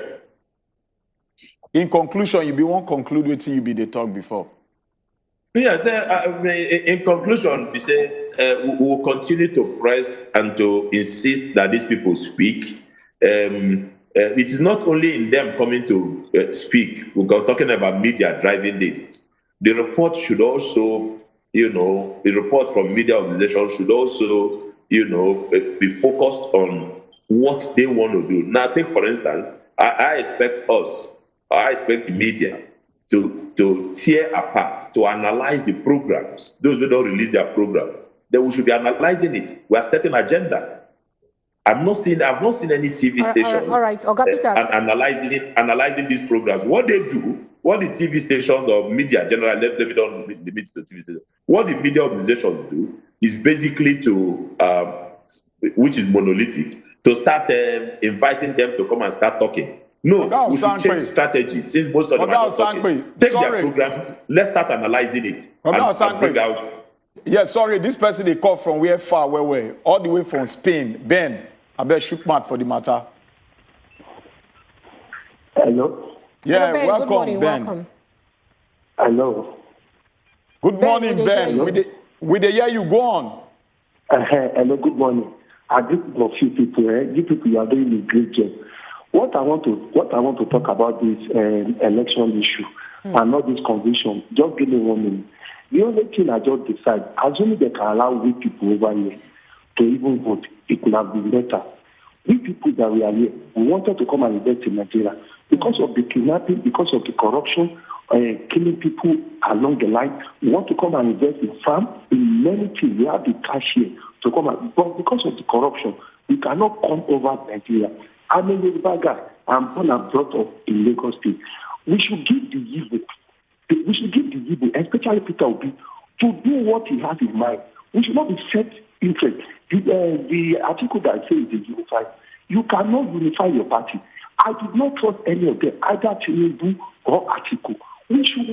In conclusion, you won't conclude with you be the talk before. Yeah, in conclusion, we say we will continue to press and to insist that these people speak. It is not only in them coming to speak. We're talking about media driving this. The report should also, the report from media organizations should also, be focused on what they want to do. Now, take for instance, I expect the media to tear apart, to analyze the programs. Those who don't release their program, then we should be analyzing it. We are setting agenda. I've not seen any TV station all right. analyzing these programs. What they do, what the TV stations or media generally, let me don't limit to TV stations. What the media organizations do is basically which is monolithic, to start inviting them to come and start talking. No, we should change strategy since most of them are not talking. Take their programs, let's start analyzing it and bring out. Yes, sorry, this person they call from where far, where, all the way from Spain. Ben, I bet shook mad for the matter. Hello. Yeah, Hello, Ben. welcome, Good morning, Ben. welcome. Hello. Good morning, Ben. With the year you go on. Hello, good morning. I greet a few people. You people, you are doing a great job. What I want to talk about this election issue and not this condition. Just give me 1 minute. The only thing I just decide, assuming they can allow weak people over here to even vote, it could have been better. We people that we are here, we wanted to come and invest in Nigeria because of the kidnapping, because of the corruption, killing people along the line. We want to come and invest in farm, in many things. We have the cash here to come and, but because of the corruption, we cannot come over Nigeria. I'm a Yoruba guy. I'm born and brought up in Lagos State. We should give the Igbo, especially Peter Obi, to do what he has in mind. We should not be set interest. The article that says the unify, you cannot unify your party. I did not trust any of them, either Tinubu or article. We should,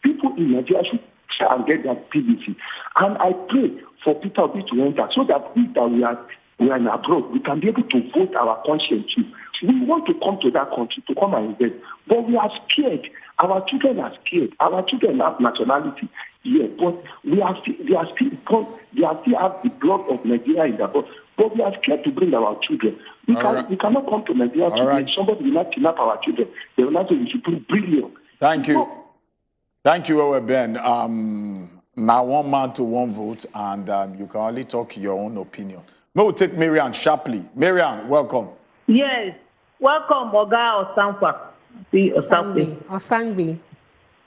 people in Nigeria should try and get that PVC. And I pray for Peter Obi to enter so that we are we are abroad, we can be able to vote our conscience. We want to come to that country to come and invest, but we are scared. Our children are scared. Our children have nationality. Yeah, but they are still have the blood of Nigeria in their blood. But we are scared to bring our children. We cannot come to Nigeria today. Somebody will not kidnap our children. They will not say we should bring brilliant. Thank you. Thank you, Ben. Now 1 man to 1 vote, and you can only talk your own opinion. We will take Marian sharply. Marian, welcome. Yes. Welcome, Oga Osangbi.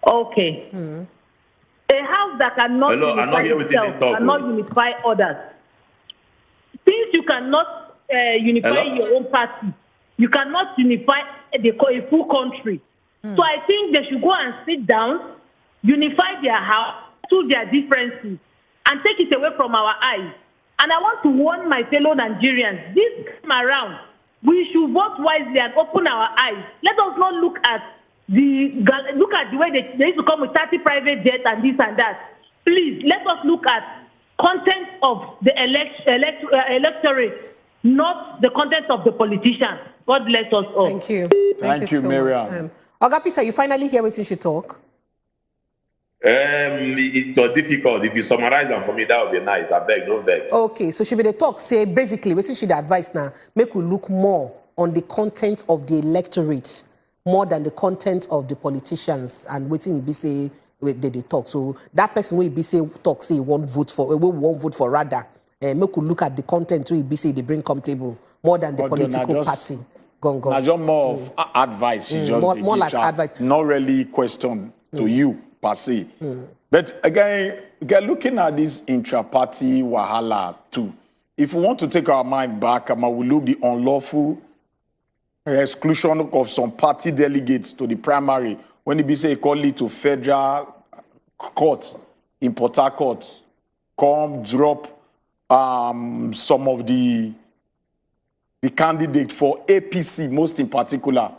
Okay. A house that cannot unify itself cannot unify others. Since you cannot unify your own party, you cannot unify a full country. So I think they should go and sit down, unify their house, to their differences, and take it away from our eyes. And I want to warn my fellow Nigerians, this time around, we should vote wisely and open our eyes. Let us not look at the way they used to come with 30 private jets and this and that. Please, let us look at content of the electorate, not the content of the politician. God bless us all. Thank you. Thank you, so Mariam. Oga Peter, you finally hear what you should talk? It was difficult. If you summarize them for me, that would be nice. I beg, no vex. Okay, so she be the talk, say basically, what she the advice now, make we look more on the content of the electorate, more than the content of the politicians, and waiting be say they talk. So that person will be say talk, say won't vote for rather. Make we look at the content will be say they bring come table more than the political party. Go. Just more of advice. More like advice. Not really question to you per se. But again, looking at this intra-party wahala too, if we want to take our mind back, we look the unlawful exclusion of some party delegates to the primary when it be say call it to federal court in Port Harcourt, come drop some of the candidate for APC, most in particular,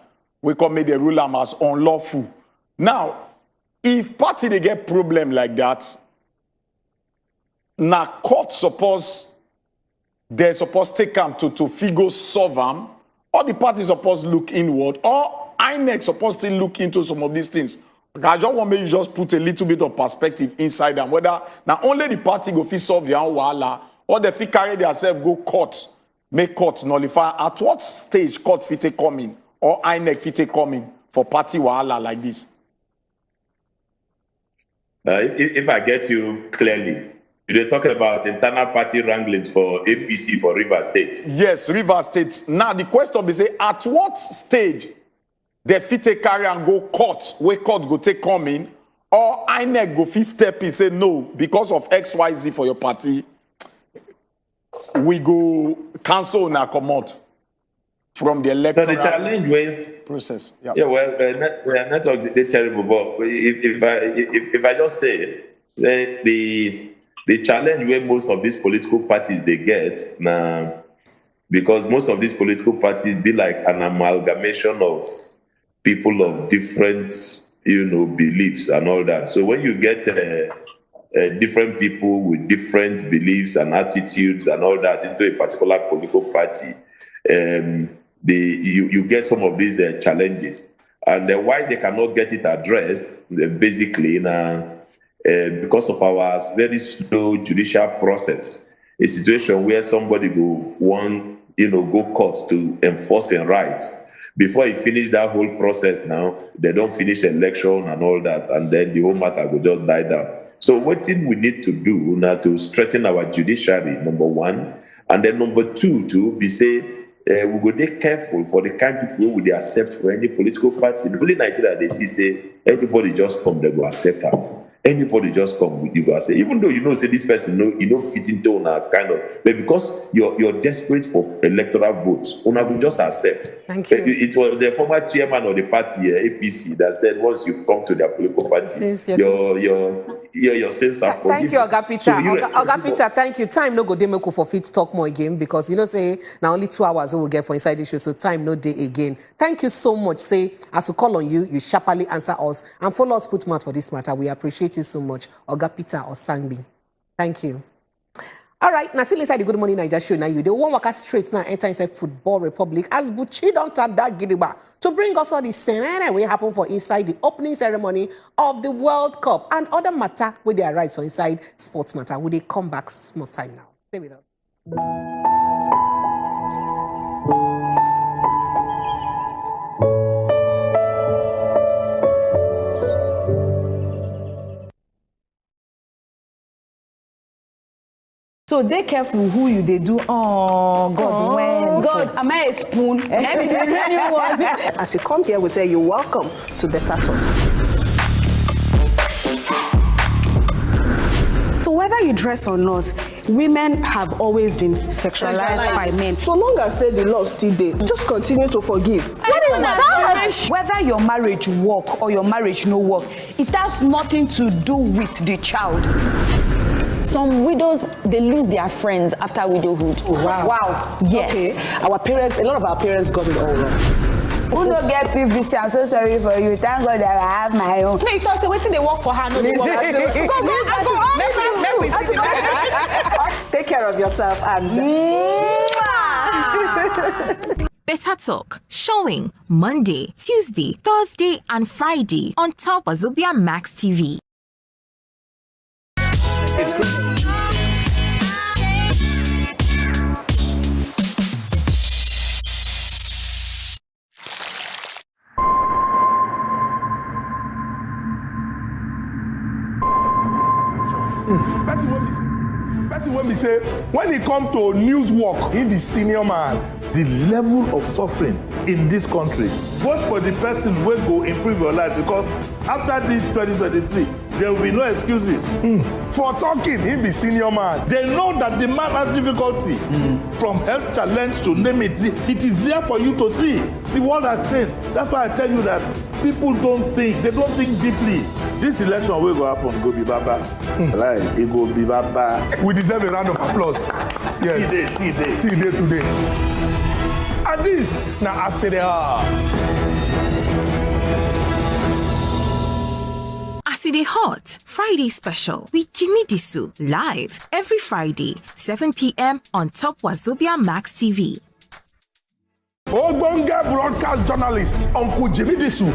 we come make the rule as unlawful. Now, if party they get problem like that, now court they're supposed to take them to figure solve them, or the party supposed to look inward, or INEC supposed to look into some of these things. I just want me to just put a little bit of perspective inside them, whether now only the party go fit solve their own wahala, or they fit carry themselves go court, make court nullify. At what stage court fit take coming, or INEC fit take coming for party wahala like this? If I get you clearly, you're talking about internal party wranglings for APC for Rivers State. Yes, Rivers State. Now the question is, at what stage they fit take carry and go court, where court go take coming, or INEC go fit step in say no, because of XYZ for your party, we go cancel and commot from the electoral the challenge process. Yeah, well, network is terrible, but if I just say the challenge where most of these political parties they get now, because most of these political parties be like an amalgamation of people of different, beliefs and all that. So when you get different people with different beliefs and attitudes and all that into a particular political party, you get some of these challenges. And why they cannot get it addressed, basically, because of our very slow judicial process, a situation where somebody go court to enforce a right. Before he finish that whole process now, they don't finish election and all that, and then the whole matter will just die down. So what we need to do now to strengthen our judiciary, number one, and then number two, to be say, we go be careful for the kind of people we accept for any political party. Only Nigeria, they say, anybody just come, they go accept her. Anybody just come, you go say, even though say this person, fit into kind of, but because you're desperate for electoral votes, una will just accept. Thank you. It was the former chairman of the party, APC, that said once you come to their political party, your sins are forgiven. Thank you, Oga Peter. Oga Peter, thank you. Time no go dey make for fit talk more again, because say now only 2 hours we will get for inside the show, so time no day again. Thank you so much. Say as we call on you, you sharply answer us and follow us put mouth for this matter. We appreciate you so much, Oga Peter Osangbi. Thank you. All right, now still inside the Good Morning Naija show now. The one worker straight now enter inside Football Republic as Buchi don't turn that gidigba to bring us all the same way happen for inside the opening ceremony of the World Cup and other matter where they arise for inside sports matter. Will they come back small time now? Stay with us. So they careful who you they do. Oh God, when God, am I a spoon? As you come here, we say you're welcome to Better Talk. So whether you dress or not, women have always been sexualized by men. So long as say the law still there, just continue to forgive. What is that? Whether your marriage work or your marriage no work, it has nothing to do with the child. Some widows, they lose their friends after widowhood. Oh, wow. Yes. Okay. Our parents, a lot of our parents got it all wrong. Who don't get PVC? I'm so sorry for you. Thank God that I have my own. Make sure say waiting they work for her, no they work. Go. Take care of yourself and Better Talk, showing Monday, Tuesday, Thursday, and Friday on top Wazobia Max TV. It's good. Person when we say when it come to news work, he be senior man. The level of suffering in this country. Vote for the person who go improve your life because after this 2023, there will be no excuses. For talking, he be senior man. They know that the man has difficulty from health challenge to name it. It is there for you to see. The world has changed. That's why I tell you that people don't think. They don't think deeply. This election will go happen. Go be baba. Like it go be baba. We deserve a round of applause. Yes. T-Day today. And this now I say they are. Aside Hot Friday special with Jimmy Disu live every Friday 7 p.m. on top Wazobia Max TV. Ogbonge broadcast journalist Uncle Jimmy Disu.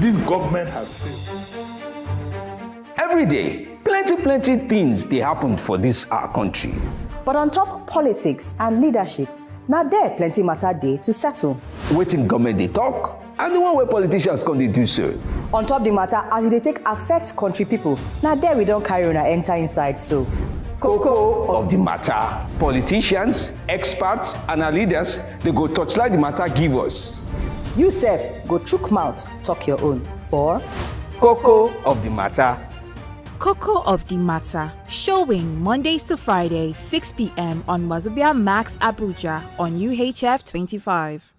This government has failed. Every day, plenty things they happen for this our country. But on top politics and leadership, now there plenty matter day to settle. Waiting government they talk, and the one where politicians come they do so. On top the matter, as they take affect country people, now there we don't carry on enter inside so. Cocoa of the matter. Politicians, experts, and our leaders, they go touchlight the matter give us. You sef, go chook mouth, talk your own. For Cocoa of the matter. Cocoa of the Matter, showing Mondays to Fridays, 6 p.m. on Wazobia Max Abuja on UHF 25.